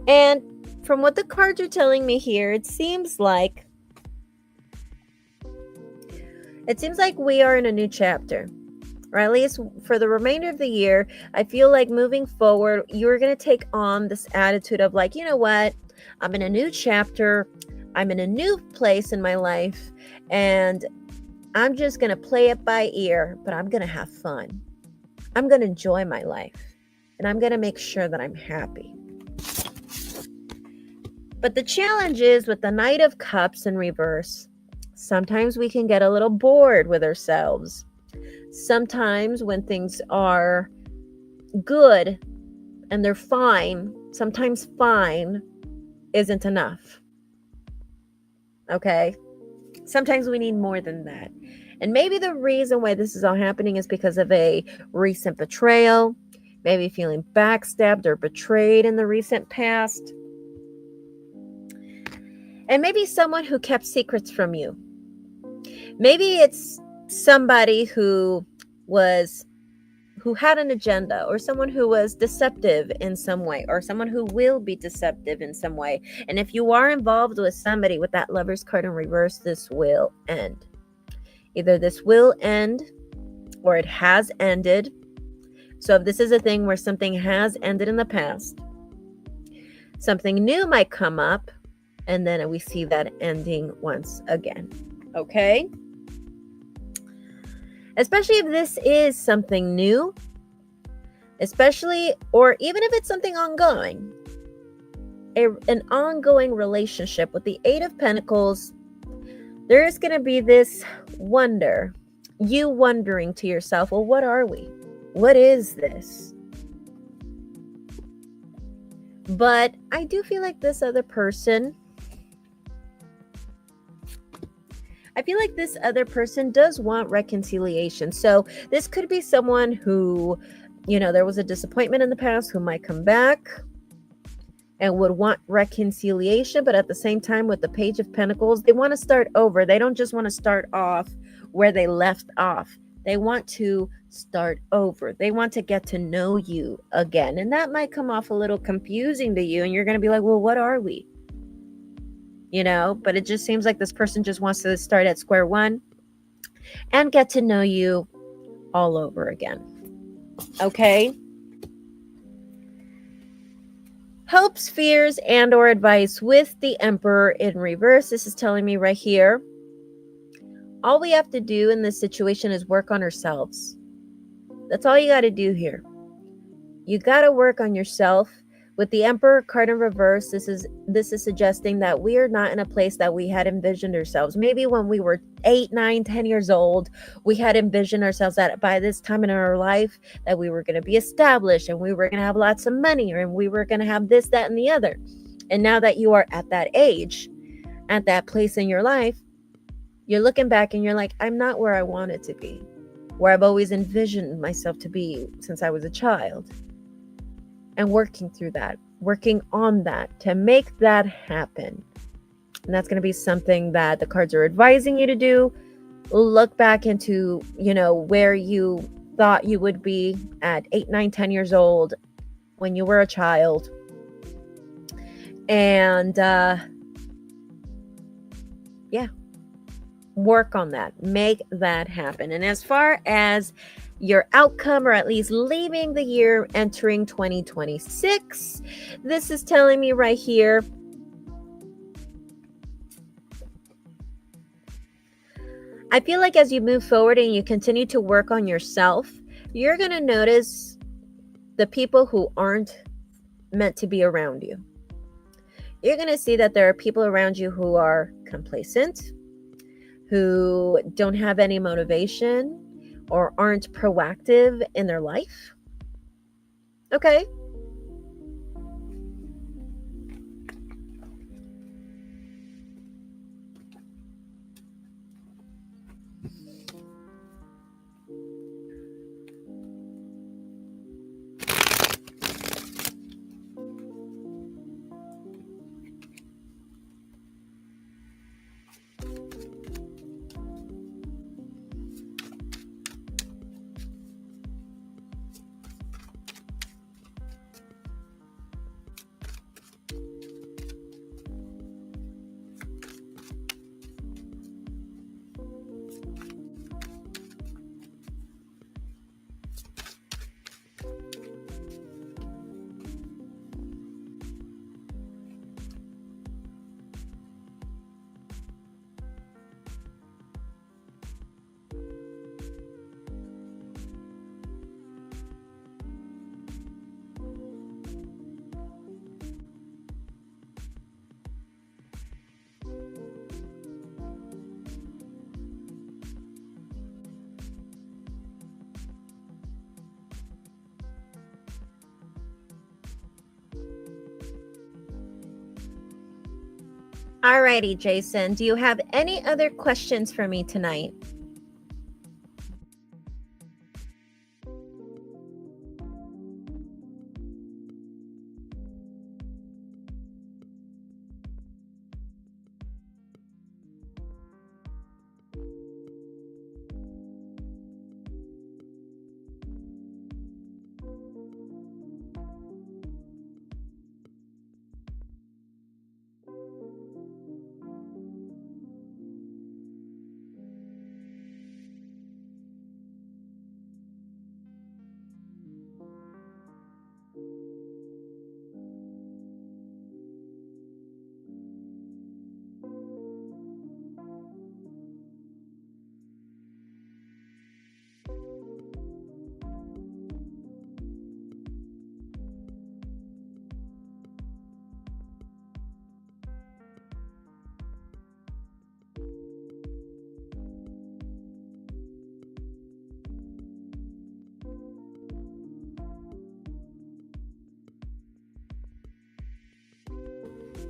And from what the cards are telling me here, it seems like we are in a new chapter, or at least for the remainder of the year. I feel like moving forward, you're going to take on this attitude of like, you know what? I'm in a new chapter. I'm in a new place in my life, and I'm just going to play it by ear, but I'm going to have fun. I'm going to enjoy my life, and I'm going to make sure that I'm happy. But the challenge is with the Knight of Cups in reverse, sometimes we can get a little bored with ourselves. Sometimes when things are good and they're fine, sometimes fine isn't enough. Okay? Sometimes we need more than that. And maybe the reason why this is all happening is because of a recent betrayal, maybe feeling backstabbed or betrayed in the recent past. And maybe someone who kept secrets from you. Maybe it's somebody who had an agenda, or someone who was deceptive in some way, or someone who will be deceptive in some way. And if you are involved with somebody with that Lover's card in reverse, this will end. Either this will end or it has ended. So if this is a thing where something has ended in the past, something new might come up, and then we see that ending once again. Okay? Especially if this is something new, especially, or even if it's something ongoing, an ongoing relationship with the Eight of Pentacles, there is going to be this wonder, you wondering to yourself, well, what are we? What is this? But I do feel like this other person, does want reconciliation. So this could be someone who, there was a disappointment in the past, who might come back and would want reconciliation. But at the same time, with the Page of Pentacles, they want to start over. They don't just want to start off where they left off. They want to start over. They want to get to know you again. And that might come off a little confusing to you. And you're going to be like, well, what are we? But it just seems like this person just wants to start at square one and get to know you all over again. Okay? Hopes, fears, and or advice with the Emperor in reverse. This is telling me right here, all we have to do in this situation is work on ourselves. That's all you got to do here. You got to work on yourself. With the Emperor card in reverse, this is suggesting that we are not in a place that we had envisioned ourselves. Maybe when we were 8, 9, 10 years old, we had envisioned ourselves that by this time in our life that we were going to be established and we were going to have lots of money, and we were going to have this, that, and the other. And now that you are at that age, at that place in your life, you're looking back and you're like, I'm not where I wanted to be, where I've always envisioned myself to be since I was a child. And working through that, working on that to make that happen. And that's going to be something that the cards are advising you to do. Look back into, where you thought you would be at 8, 9, 10 years old when you were a child. And work on that. Make that happen. And as far as your outcome, or at least leaving the year, entering 2026, this is telling me right here, I feel like as you move forward and you continue to work on yourself, you're going to notice the people who aren't meant to be around you. You're going to see that there are people around you who are complacent, who don't have any motivation, or aren't proactive in their life. Okay? Alrighty, Jason. Do you have any other questions for me tonight?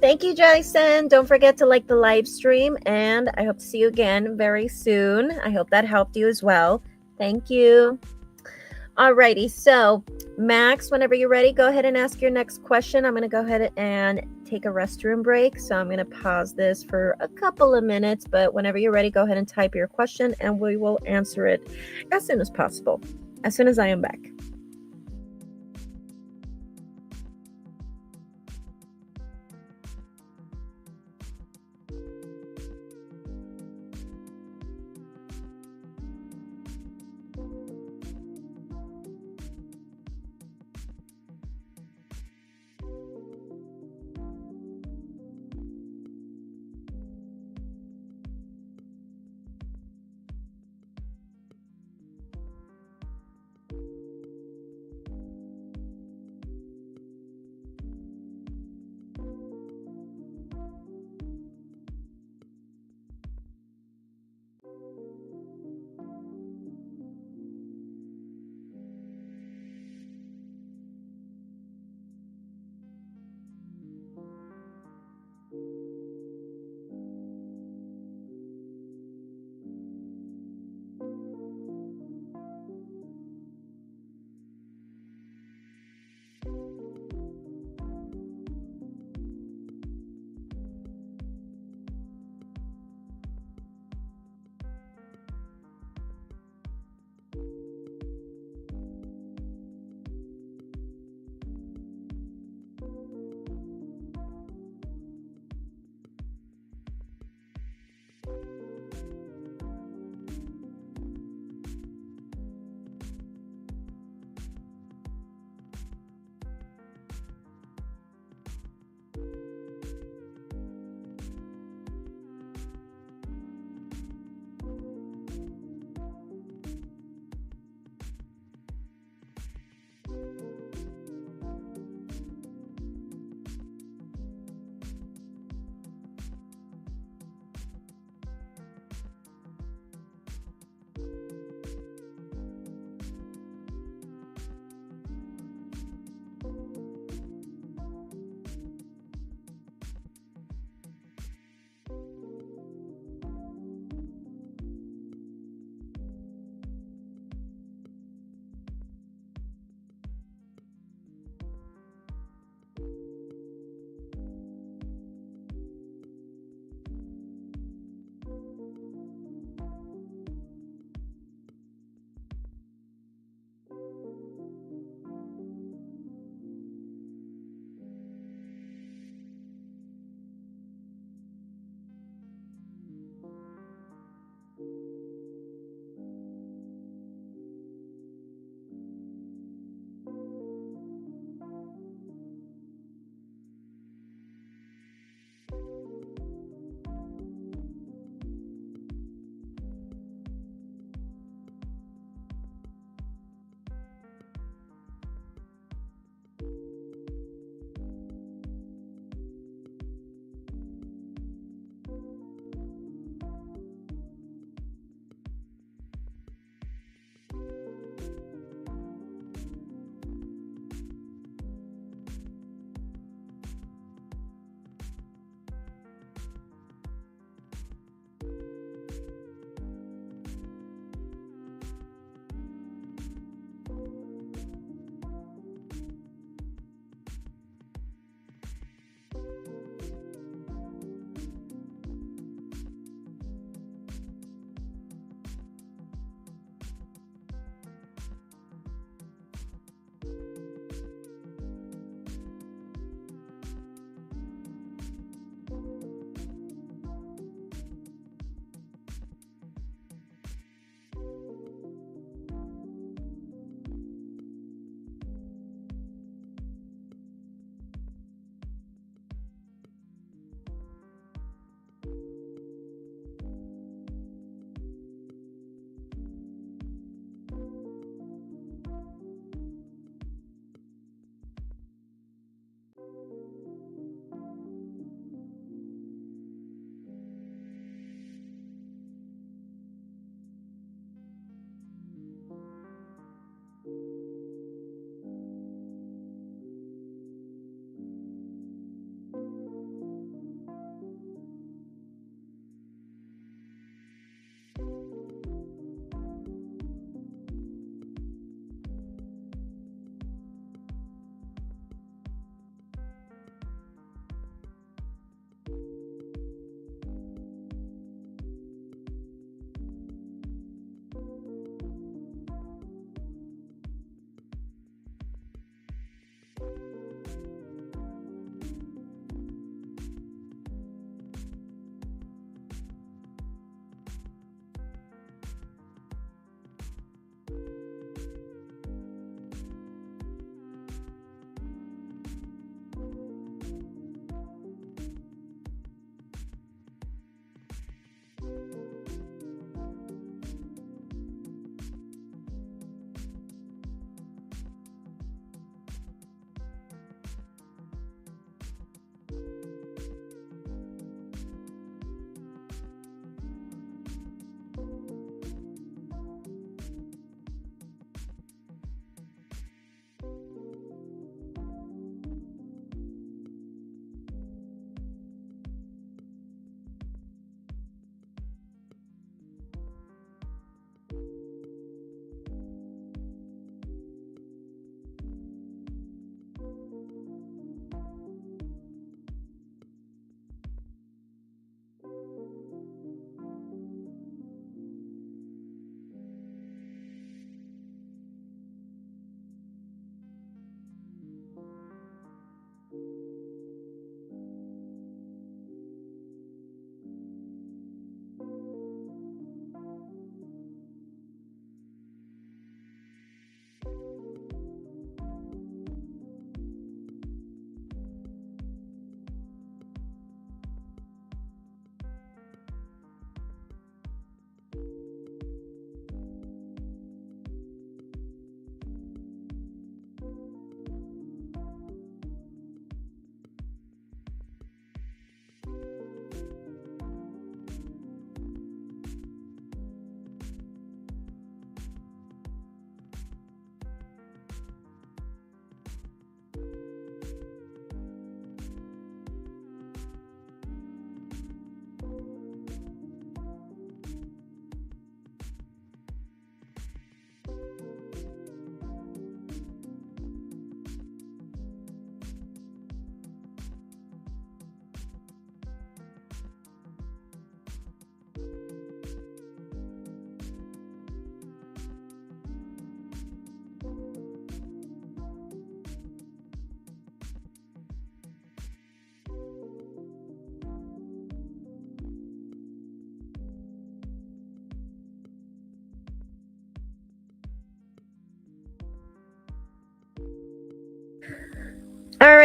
Thank you, Jason. Don't forget to like the live stream, and I hope to see you again very soon. I hope that helped you as well. Thank you. Alrighty, so Max, whenever you're ready, go ahead and ask your next question. I'm going to go ahead and take a restroom break, so I'm going to pause this for a couple of minutes, but whenever you're ready, go ahead and type your question, and we will answer it as soon as possible, as soon as I am back.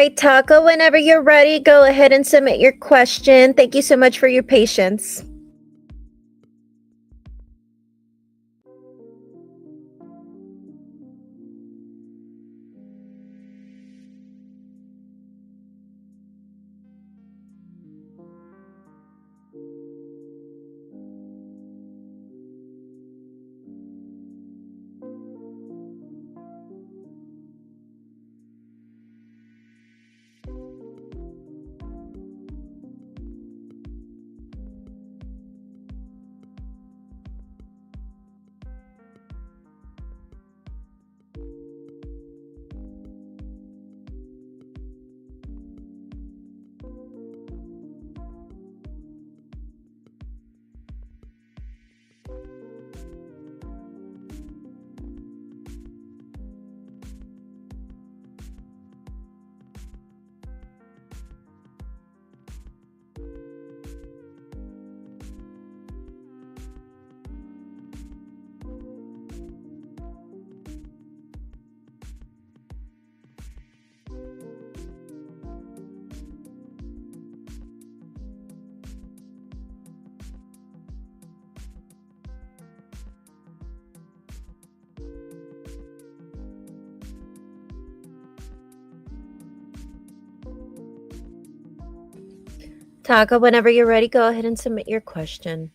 right, Taco, whenever you're ready, go ahead and submit your question. Thank you so much for your patience. Taco, whenever you're ready, go ahead and submit your question.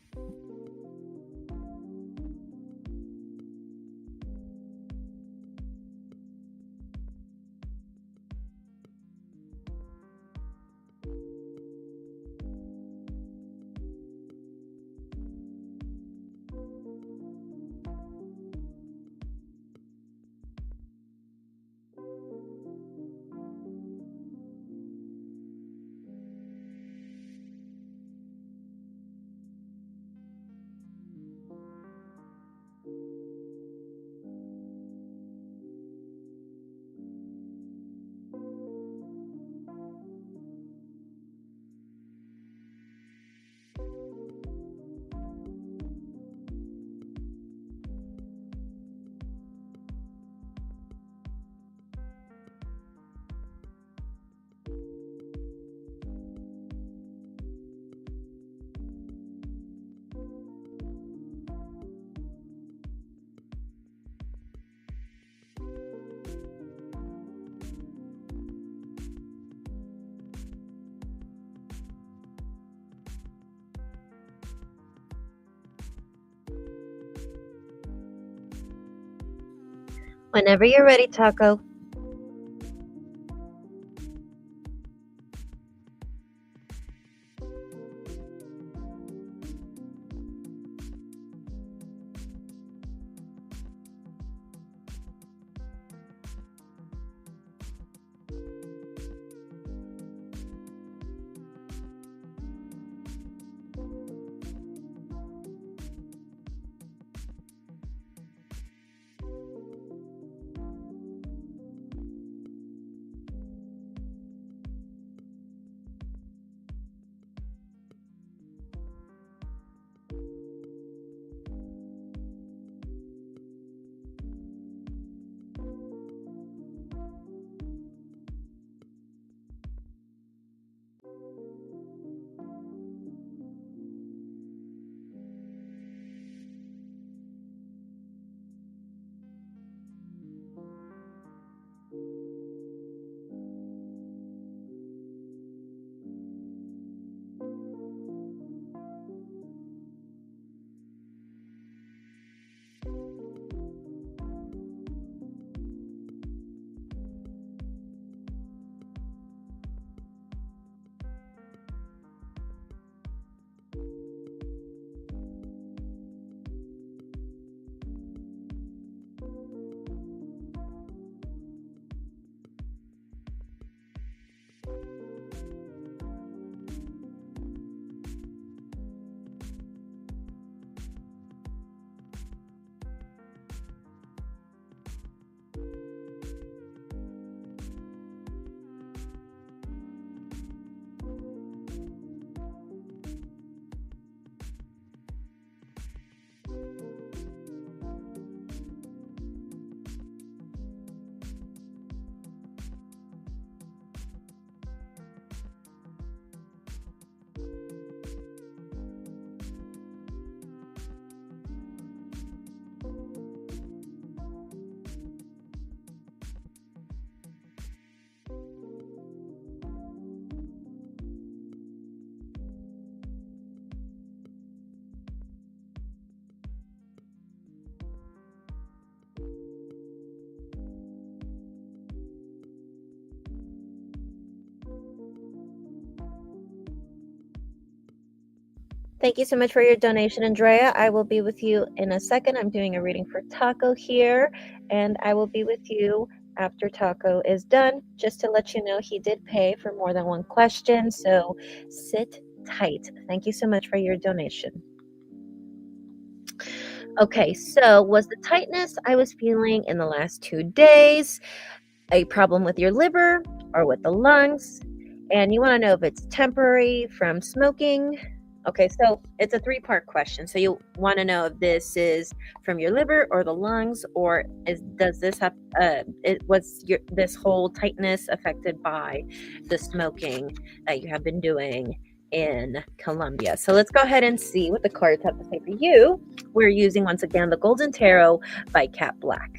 Whenever you're ready, Taco. Thank you so much for your donation, Andrea. I will be with you in a second. I'm doing a reading for Taco here, and I will be with you after Taco is done. Just to let you know, he did pay for more than one question, so sit tight. Thank you so much for your donation. Okay, so was the tightness I was feeling in the last 2 days a problem with your liver or with the lungs? And you want to know if it's temporary from smoking. Okay, so it's a three-part question. So you want to know if this is from your liver or the lungs, or does this have this whole tightness affected by the smoking that you have been doing in Colombia? So let's go ahead and see what the cards have to say for you. We're using once again the Golden Tarot by Cat Black.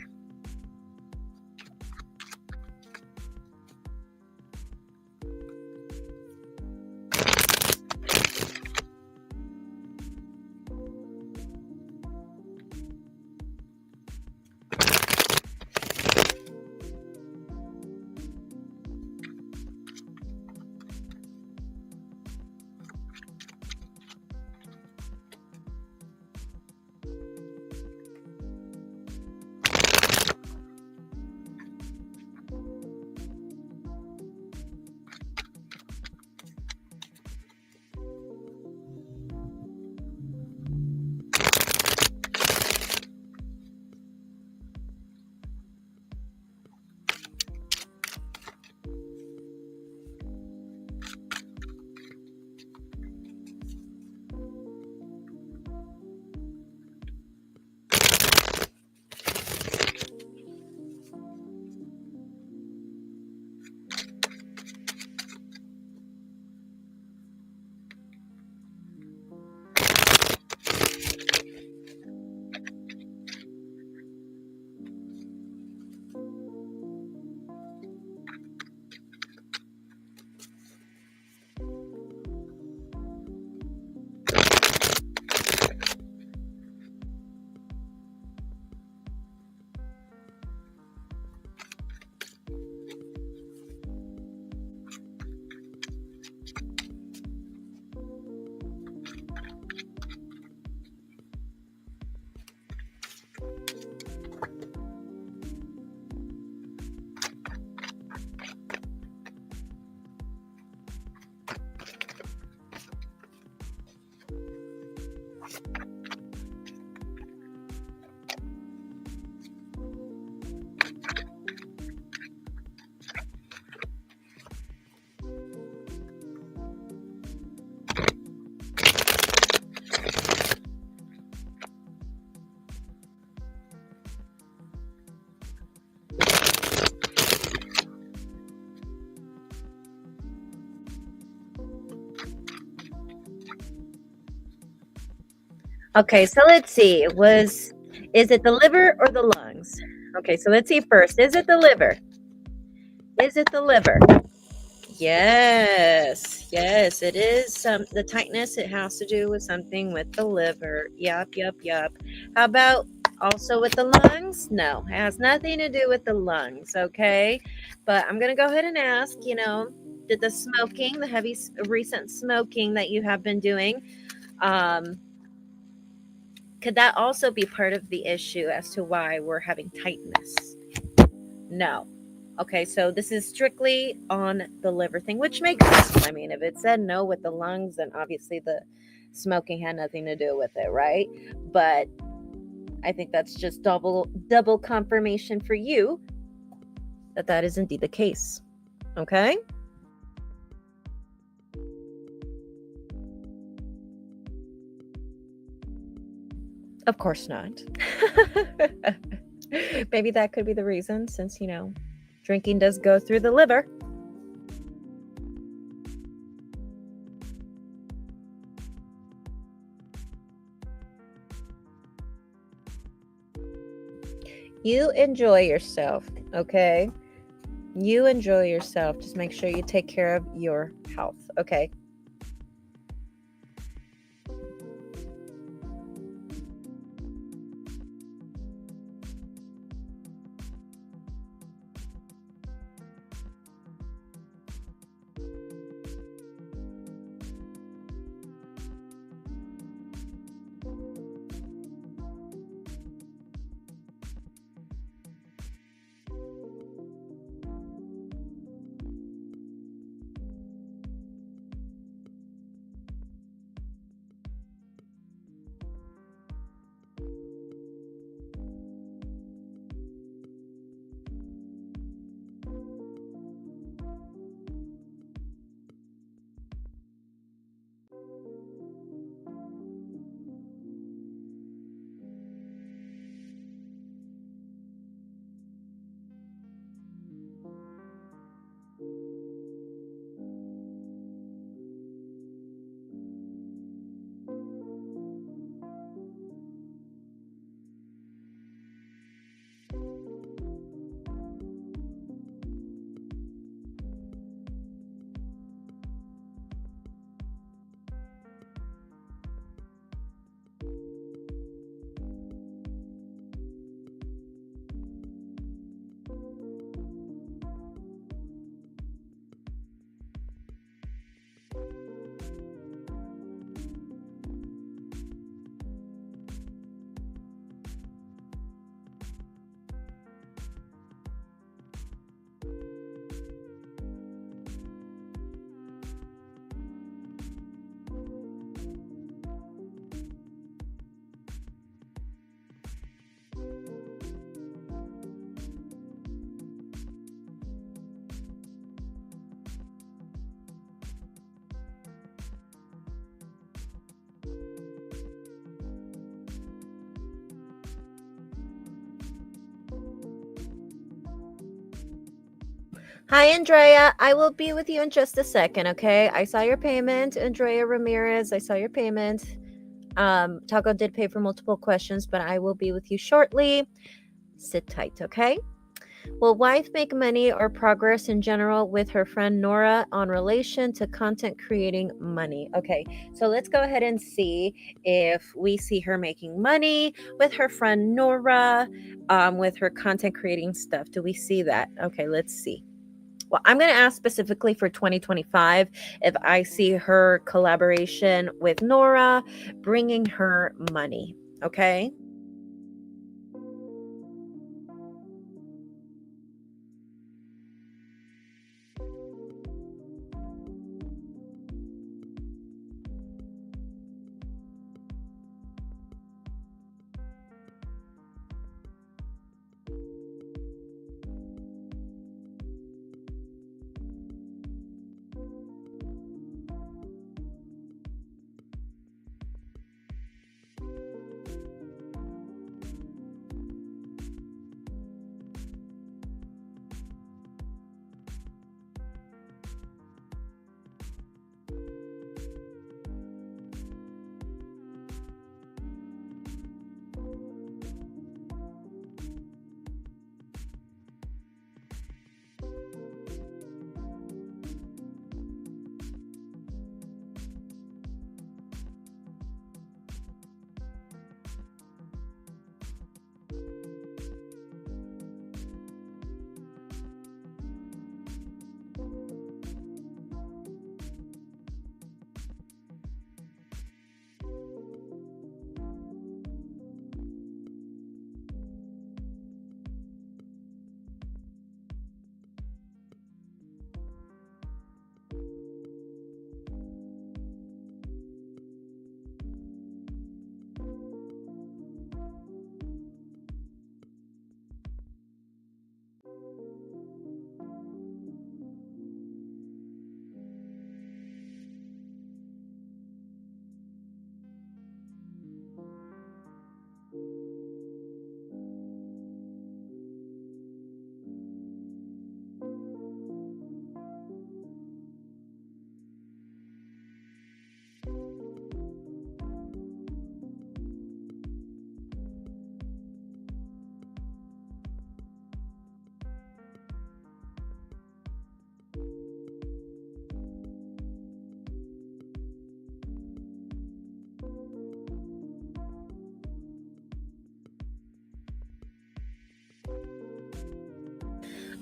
Okay, so let's see. Is it the liver or the lungs? Okay, so let's see first. Is it the liver? Is it the liver? Yes, yes, it is. The tightness, it has to do with something with the liver. Yup, yup, yup. How about also with the lungs? No, it has nothing to do with the lungs, okay? But I'm going to go ahead and ask, did the smoking, the heavy recent smoking that you have been doing, could that also be part of the issue as to why we're having tightness? No. Okay, so this is strictly on the liver thing, which makes sense. I mean, if it said no with the lungs, then obviously the smoking had nothing to do with it, right? But I think that's just double confirmation for you that that is indeed the case. Okay? Of course not. Maybe that could be the reason, since, drinking does go through the liver. You enjoy yourself, okay? You enjoy yourself. Just make sure you take care of your health, okay? Hi, Andrea. I will be with you in just a second, okay? I saw your payment, Andrea Ramirez. I saw your payment. Taco did pay for multiple questions, but I will be with you shortly. Sit tight, okay? Will wife make money or progress in general with her friend Nora on relation to content creating money? Okay, so let's go ahead and see if we see her making money with her friend Nora, with her content creating stuff. Do we see that? Okay, let's see. Well, I'm going to ask specifically for 2025 if I see her collaboration with Nora bringing her money. Okay.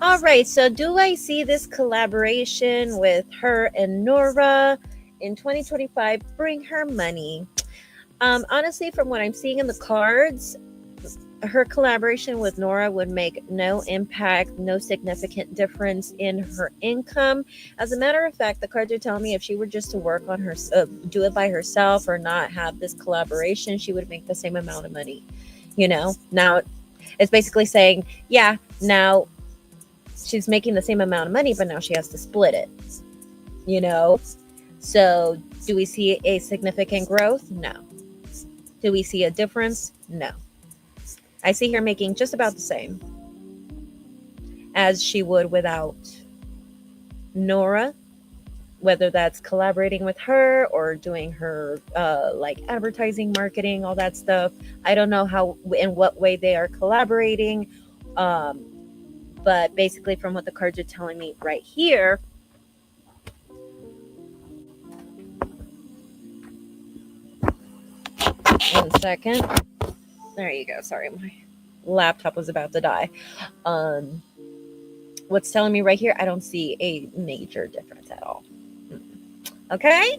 All right. So, do I see this collaboration with her and Nora in 2025 bring her money? Honestly, from what I'm seeing in the cards, her collaboration with Nora would make no impact, no significant difference in her income. As a matter of fact, the cards are telling me if she were just to work on her, do it by herself or not have this collaboration, she would make the same amount of money. Now it's basically saying, yeah, now she's making the same amount of money, but now she has to split it, you know? So, do we see a significant growth? No. Do we see a difference? No. I see her making just about the same as she would without Nora, whether that's collaborating with her or doing her like advertising, marketing, all that stuff. I don't know how, in what way they are collaborating. Um, but basically, from what the cards are telling me right here, one second. There you go. Sorry, my laptop was about to die. Um, what's telling me right here, I don't see a major difference at all. Okay.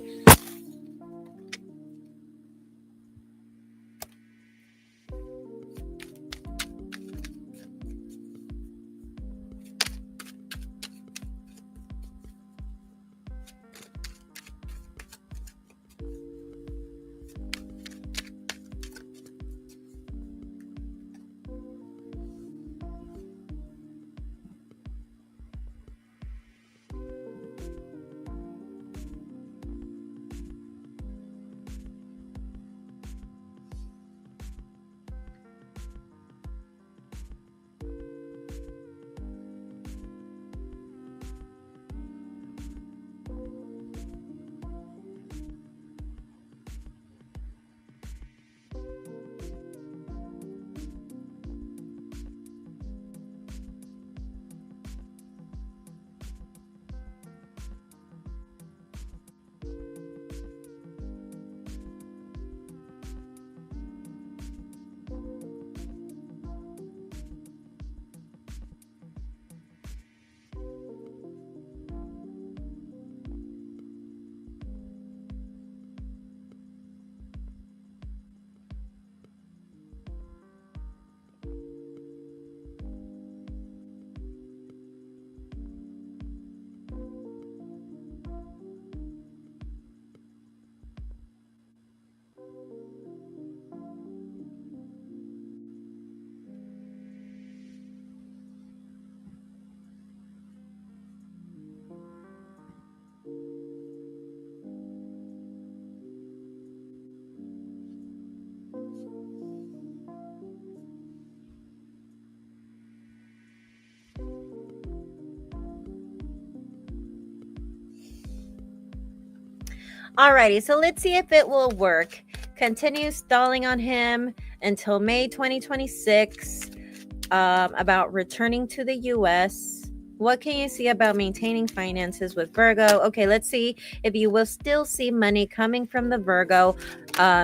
Alrighty, so let's see if it will work. Continue stalling on him until May 2026, about returning to the US. What can you see about maintaining finances with Virgo? Okay, let's see if you will still see money coming from the Virgo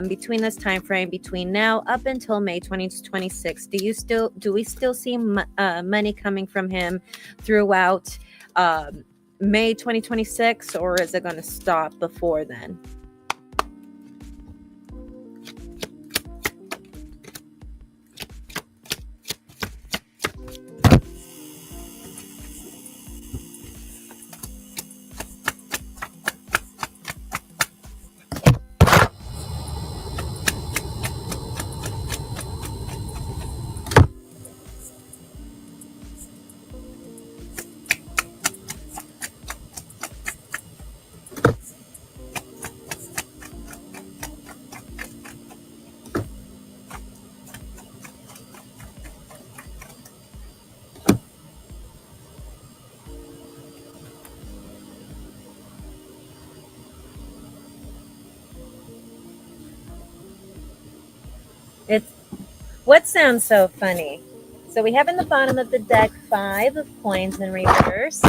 between this time frame, between now up until May 2026. Do we still see money coming from him throughout May 2026, or is it going to stop before then? It's what sounds so funny. So we have in the bottom of the deck 5 of coins in reverse.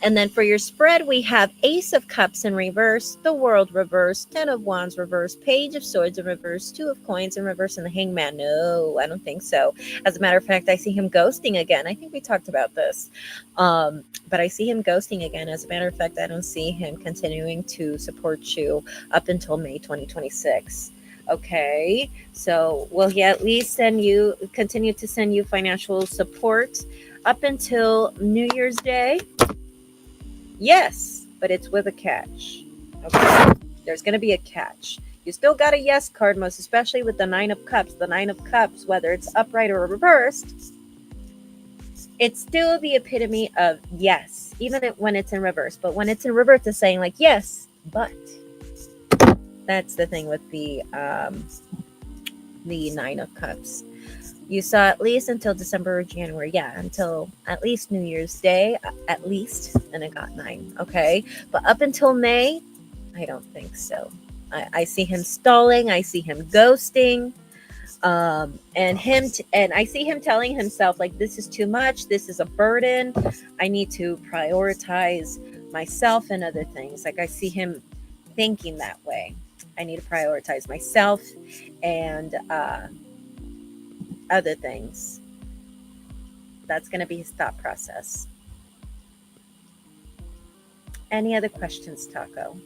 And then for your spread, we have Ace of Cups in reverse, the World reverse, 10 of Wands reverse, Page of Swords in reverse, 2 of Coins in reverse, and the Hangman. No, I don't think so. As a matter of fact, I see him ghosting again. I think we talked about this. But I see him ghosting again. As a matter of fact, I don't see him continuing to support you up until May 2026. Okay, so will he at least continue to send you financial support up until New Year's Day? Yes, but it's with a catch. Okay, there's going to be a catch. You still got a yes card, most especially with the 9 of Cups. The 9 of Cups, whether it's upright or reversed, it's still the epitome of yes, even when it's in reverse. But when it's in reverse, it's saying like yes, but. That's the thing with the 9 of Cups. You saw at least until December or January. Yeah, until at least New Year's Day, at least. And it got 9. Okay. But up until May, I don't think so. I see him stalling. I see him ghosting. And I see him telling himself, like, this is too much. This is a burden. I need to prioritize myself and other things. Like, I see him thinking that way. I need to prioritize myself and other things. That's going to be his thought process. Any other questions, Taco?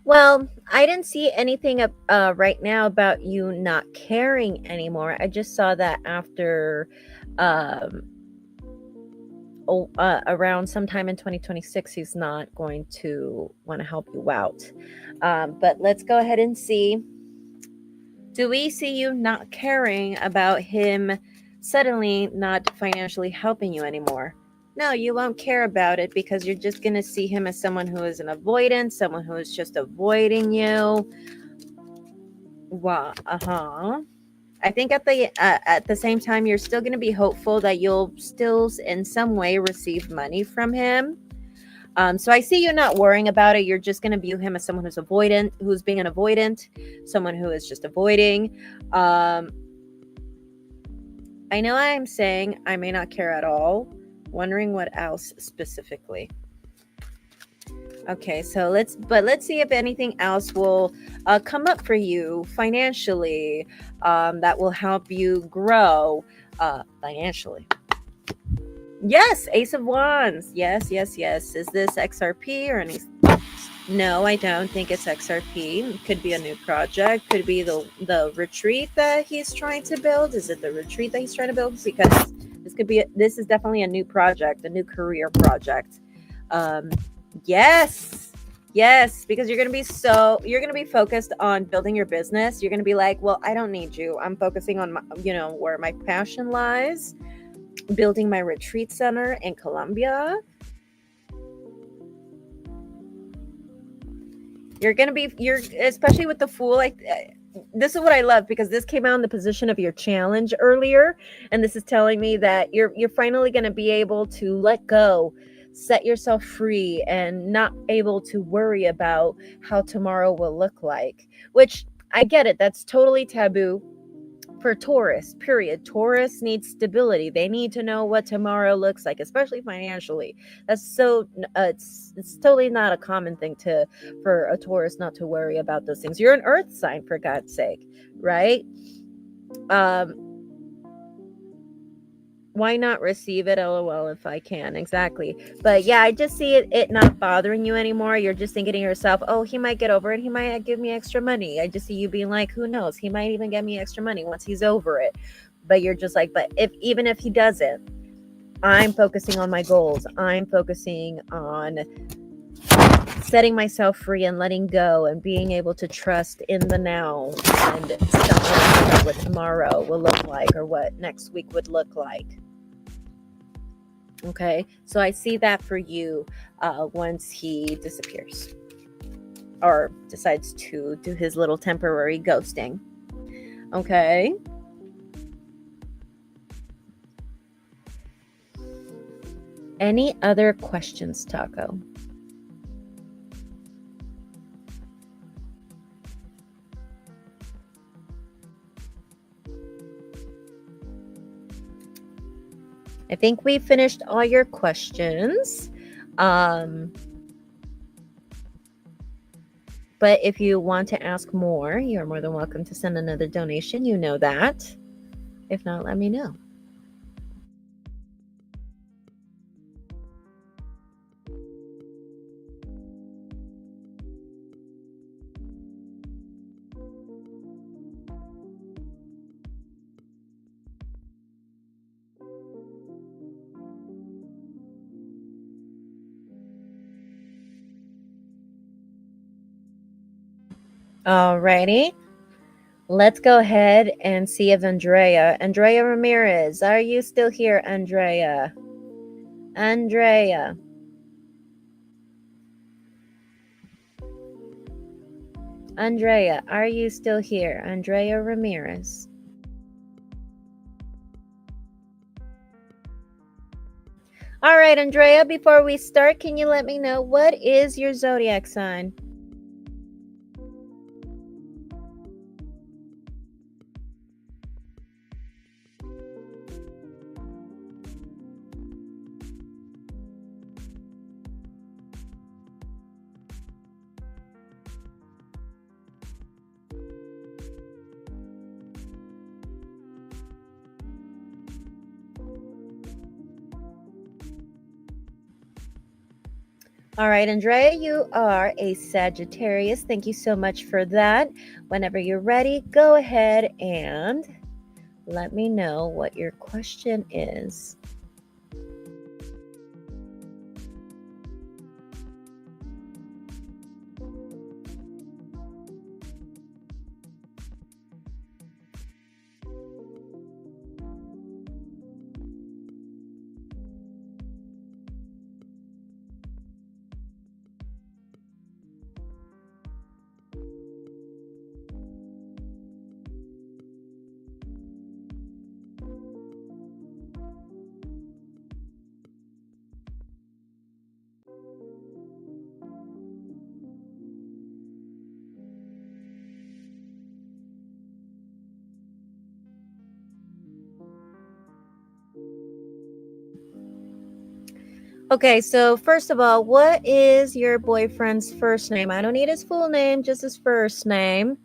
Well, I didn't see anything right now about you not caring anymore. I just saw that after, um, around sometime in 2026, he's not going to want to help you out. But let's go ahead and see. Do we see you not caring about him suddenly not financially helping you anymore? No, you won't care about it because you're just going to see him as someone who is an avoidant, someone who is just avoiding you. Wow. I think at the same time, you're still going to be hopeful that you'll still in some way receive money from him. So I see you not worrying about it. You're just going to view him as someone who's avoidant, who's being an avoidant, someone who is just avoiding. I know I'm saying I may not care at all. Wondering what else specifically. Okay, so let's see if anything else will come up for you financially that will help you grow financially. Yes, Ace of Wands. Yes. Is this XRP or any? No, I don't think it's XRP. It could be a new project. Could be the retreat that he's trying to build. Is it the retreat that he's trying to build? Because this is definitely a new project, a new career project. Yes, because you're going to be focused on building your business. You're going to be like, well, I don't need you. I'm focusing on where my passion lies, building my retreat center in Colombia. You're especially with the Fool, like this is what I love, because this came out in the position of your challenge earlier, and this is telling me that you're finally going to be able to let go, set yourself free, and not able to worry about how tomorrow will look like, which I get it. That's totally taboo for Taurus, period. Taurus needs stability. They need to know what tomorrow looks like, especially financially. That's so it's totally not a common thing for a Taurus not to worry about those things. You're an earth sign, for God's sake, right? Why not receive it? LOL, if I can. Exactly. But yeah, I just see it not bothering you anymore. You're just thinking to yourself, oh, he might get over it. He might give me extra money. I just see you being like, who knows? He might even get me extra money once he's over it. But you're just like, but even if he doesn't, I'm focusing on my goals. I'm focusing on setting myself free and letting go and being able to trust in the now and stop worrying about what tomorrow will look like or what next week would look like. Okay, so I see that for you once he disappears or decides to do his little temporary ghosting. Okay. Any other questions, Taco? I think we finished all your questions. But if you want to ask more, you're more than welcome to send another donation. You know that. If not, let me know. Alrighty. Let's go ahead and see if Andrea Ramirez, are you still here, Andrea? Andrea, are you still here? Andrea Ramirez. All right, Andrea, before we start, can you let me know what is your zodiac sign? All right, Andrea, you are a Sagittarius. Thank you so much for that. Whenever you're ready, go ahead and let me know what your question is. Okay, so first of all, what is your boyfriend's first name? I don't need his full name, just his first name.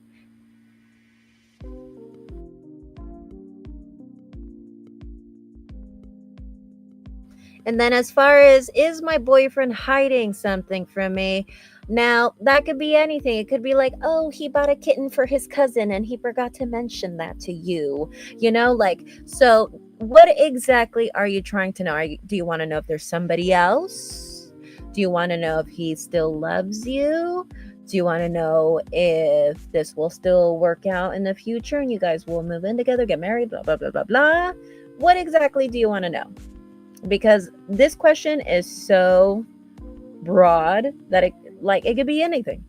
And then as far as, is my boyfriend hiding something from me? Now, that could be anything. It could be like, oh, he bought a kitten for his cousin and he forgot to mention that to you. Like, so what exactly are you trying to know? Do you want to know if there's somebody else? Do you want to know if he still loves you? Do you want to know if this will still work out in the future and you guys will move in together, get married, blah, blah, blah, blah, blah? What exactly do you want to know? Because this question is so broad that it could be anything.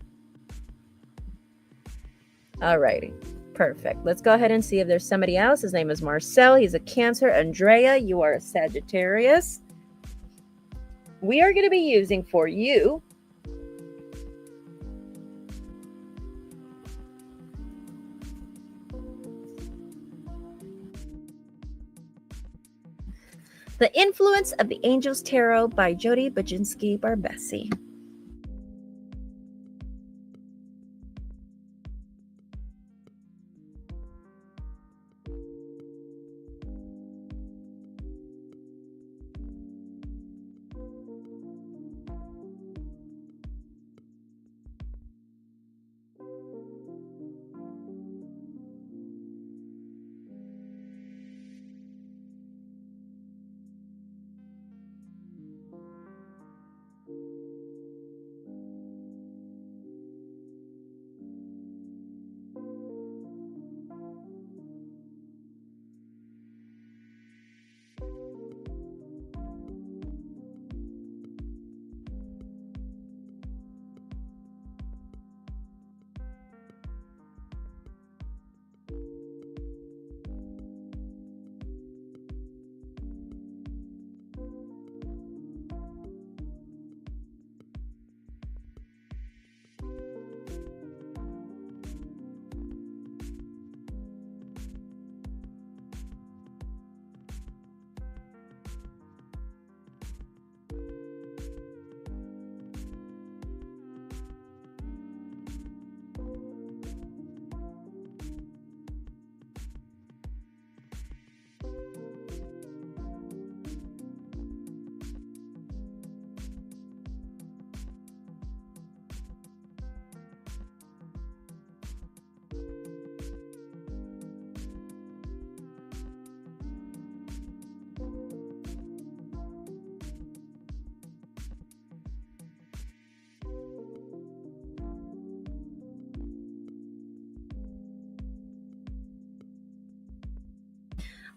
Alrighty, perfect. Let's go ahead and see if there's somebody else. His name is Marcel. He's a Cancer. Andrea, you are a Sagittarius. We are going to be using for you The Influence of the Angels Tarot by Jody Bajinski-Barbesi.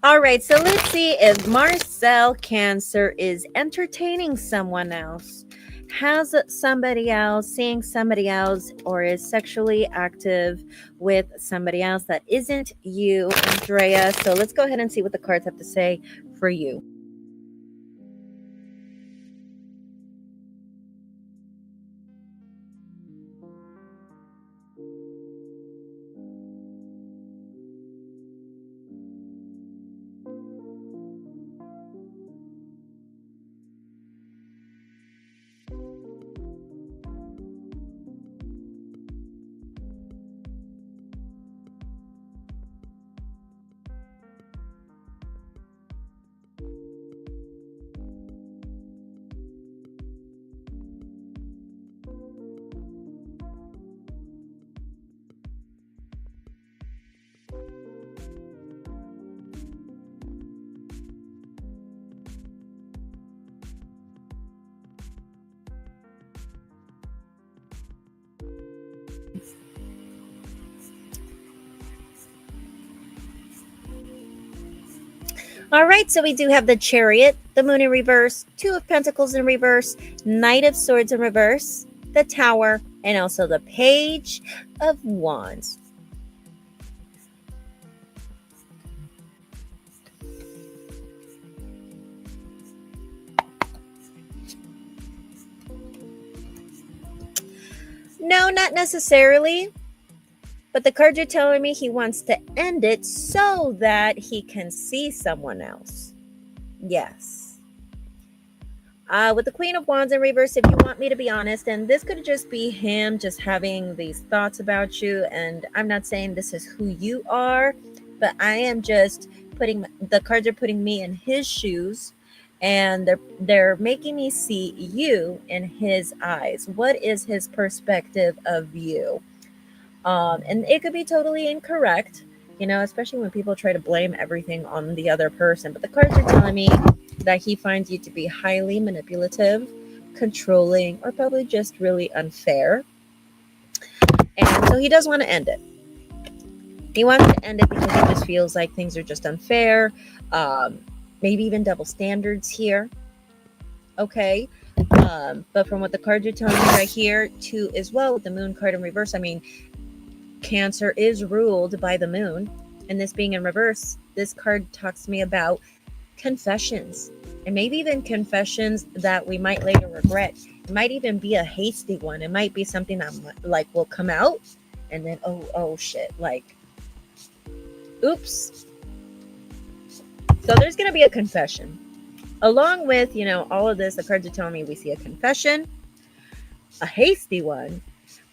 All right, so let's see if Marcel Cancer is entertaining someone else, has somebody else, seeing somebody else, or is sexually active with somebody else that isn't you, Andrea. So let's go ahead and see what the cards have to say for you. All right, so we do have the Chariot, the Moon in reverse, Two of Pentacles in reverse, Knight of Swords in reverse, the Tower, and also the Page of Wands. No, not necessarily. But the cards are telling me he wants to end it so that he can see someone else. Yes. With the Queen of Wands in reverse, if you want me to be honest, and this could just be him just having these thoughts about you, and I'm not saying this is who you are, but I am just putting, the cards are putting me in his shoes, and they're making me see you in his eyes. What is his perspective of you? And it could be totally incorrect, especially when people try to blame everything on the other person. But the cards are telling me that he finds you to be highly manipulative, controlling, or probably just really unfair. And so he does want to end it. He wants to end it because he just feels like things are just unfair, um, maybe even double standards here. Okay. But from what the cards are telling me right here, too, as well, with the moon card in reverse, I mean, Cancer is ruled by the moon, and this being in reverse, this card talks to me about confessions, and maybe even confessions that we might later regret. It might even be a hasty one. It might be something that like will come out, and then oh shit, like oops. So there's gonna be a confession along with all of this. The cards are telling me we see a confession, a hasty one.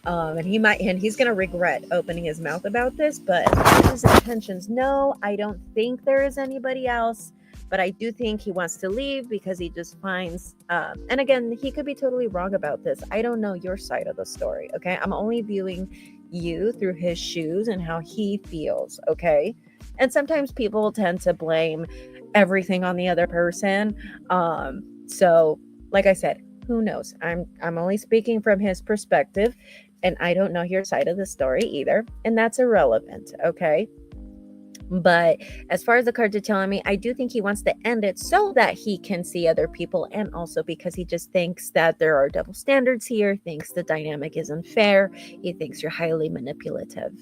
And he's going to regret opening his mouth about this, but as far as his intentions, no, I don't think there is anybody else, but I do think he wants to leave because he just finds, and again, he could be totally wrong about this. I don't know your side of the story. Okay. I'm only viewing you through his shoes and how he feels. Okay. And sometimes people tend to blame everything on the other person. So like I said, who knows? I'm only speaking from his perspective, and I don't know your side of the story either, and that's irrelevant, okay? But as far as the cards are telling me, I do think he wants to end it so that he can see other people, and also because he just thinks that there are double standards here, thinks the dynamic is unfair, he thinks you're highly manipulative,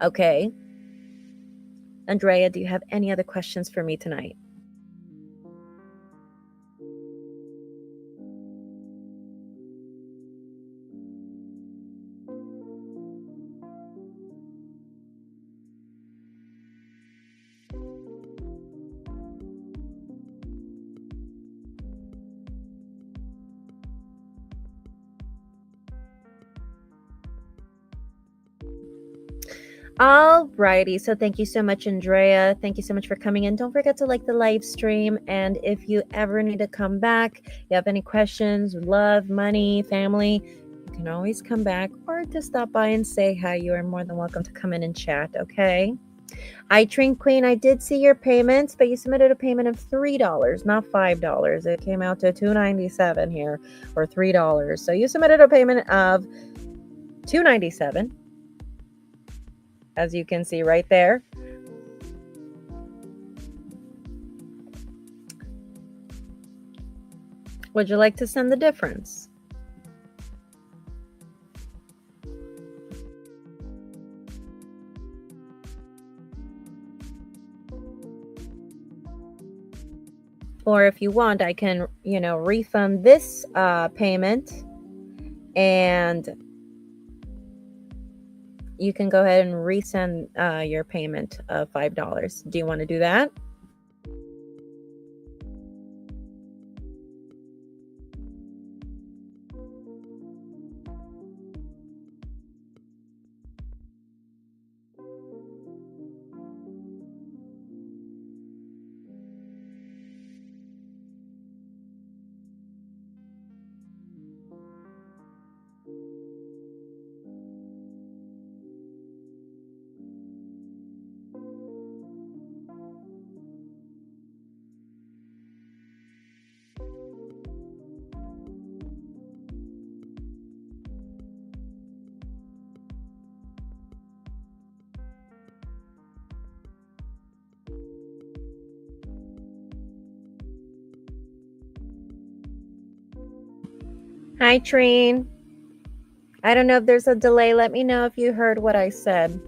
okay? Andrea, do you have any other questions for me tonight? Alrighty, so thank you so much, Andrea. Thank you so much for coming in. Don't forget to like the live stream, and if you ever need to come back, you have any questions, love, money, family, you can always come back, or to stop by and say hi. You are more than welcome to come in and chat, okay? Hi, Train Queen, I did see your payments, but you submitted a payment of $3, not $5. It came out to $2.97 here, or $3. So you submitted a payment of $2.97. As you can see right there. Would you like to send the difference? Or if you want, I can, refund this payment, and you can go ahead and resend your payment of $5. Do you want to do that? Hi, Trine. I don't know if there's a delay. Let me know if you heard what I said.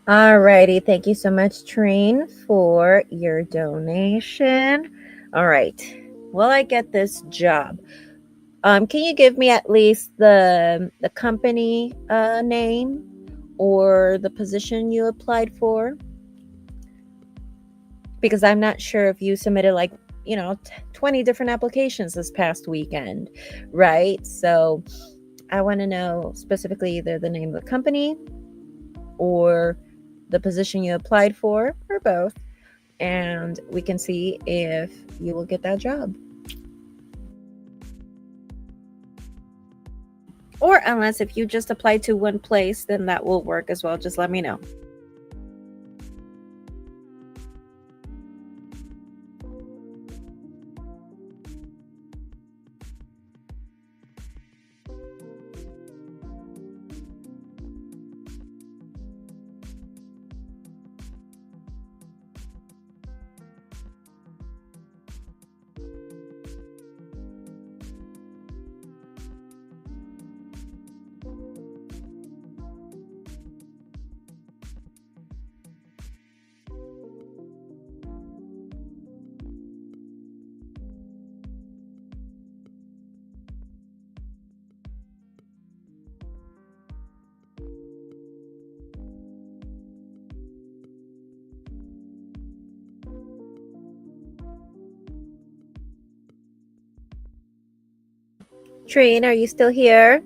Alrighty, thank you so much, Trine, for your donation. All right, will I get this job? Can you give me at least the company name or the position you applied for? Because I'm not sure if you submitted like 20 different applications this past weekend, right? So I want to know specifically either the name of the company or the position you applied for, or both, and we can see if you will get that job. Or unless if you just applied to one place, then that will work as well. Just let me know. Trine, are you still here?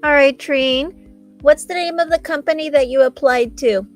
All right, Trine. What's the name of the company that you applied to?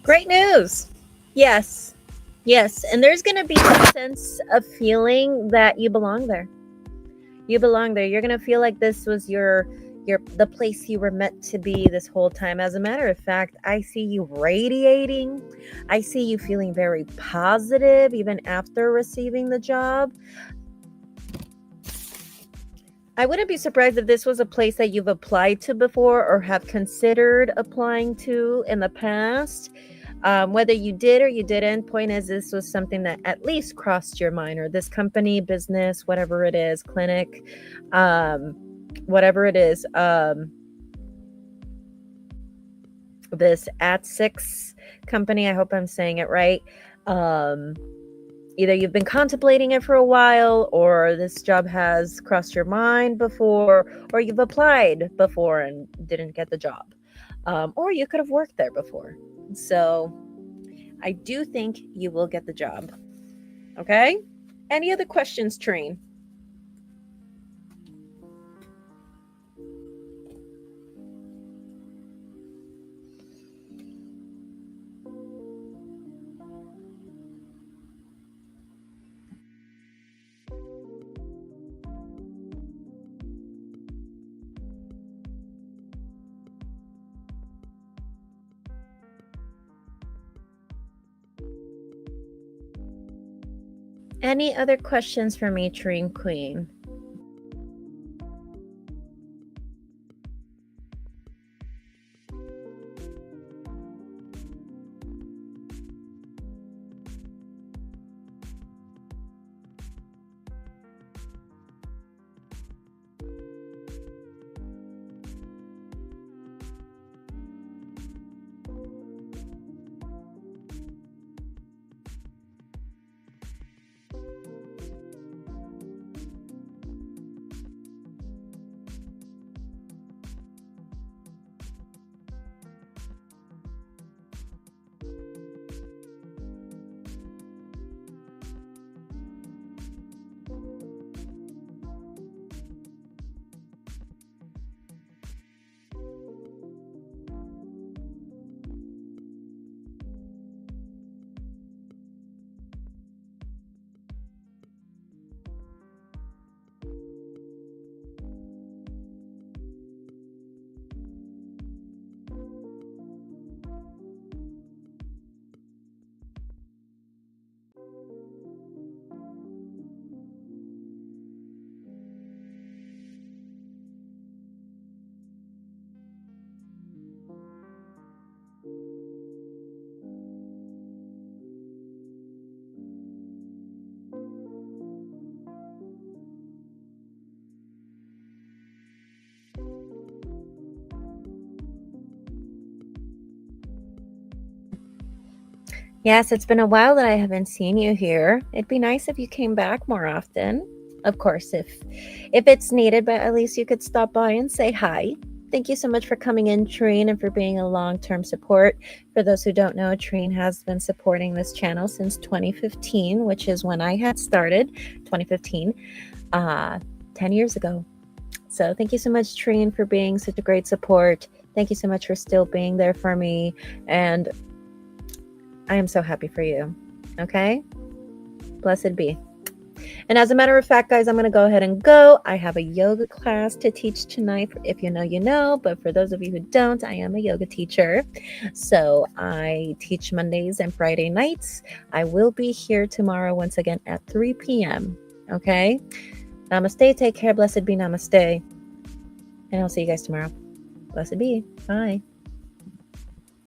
Great news. Yes. Yes. And there's going to be a sense of feeling that you belong there. You belong there. You're going to feel like this was the place you were meant to be this whole time. As a matter of fact, I see you radiating. I see you feeling very positive even after receiving the job. I wouldn't be surprised if this was a place that you've applied to before or have considered applying to in the past. Whether you did or you didn't, point is this was something that at least crossed your mind, or this company, business, whatever it is, clinic, whatever it is, this at6 company, I hope I'm saying it right. Either you've been contemplating it for a while, or this job has crossed your mind before, or you've applied before and didn't get the job. Or you could have worked there before. So I do think you will get the job. Okay? Any other questions, Trine? Any other questions for me, Trine Queen? Yes, it's been a while that I haven't seen you here. It'd be nice if you came back more often. Of course, if it's needed, but at least you could stop by and say hi. Thank you so much for coming in, Trine, and for being a long-term support. For those who don't know, Trine has been supporting this channel since 2015, which is when I had started, 2015, 10 years ago. So thank you so much, Trine, for being such a great support. Thank you so much for still being there for me. And I am so happy for you. Okay? Blessed be. And as a matter of fact, guys, I'm going to go ahead and go. I have a yoga class to teach tonight. If you know, you know. But for those of you who don't, I am a yoga teacher. So I teach Mondays and Friday nights. I will be here tomorrow once again at 3 p.m. Okay? Namaste. Take care. Blessed be. Namaste. And I'll see you guys tomorrow. Blessed be. Bye.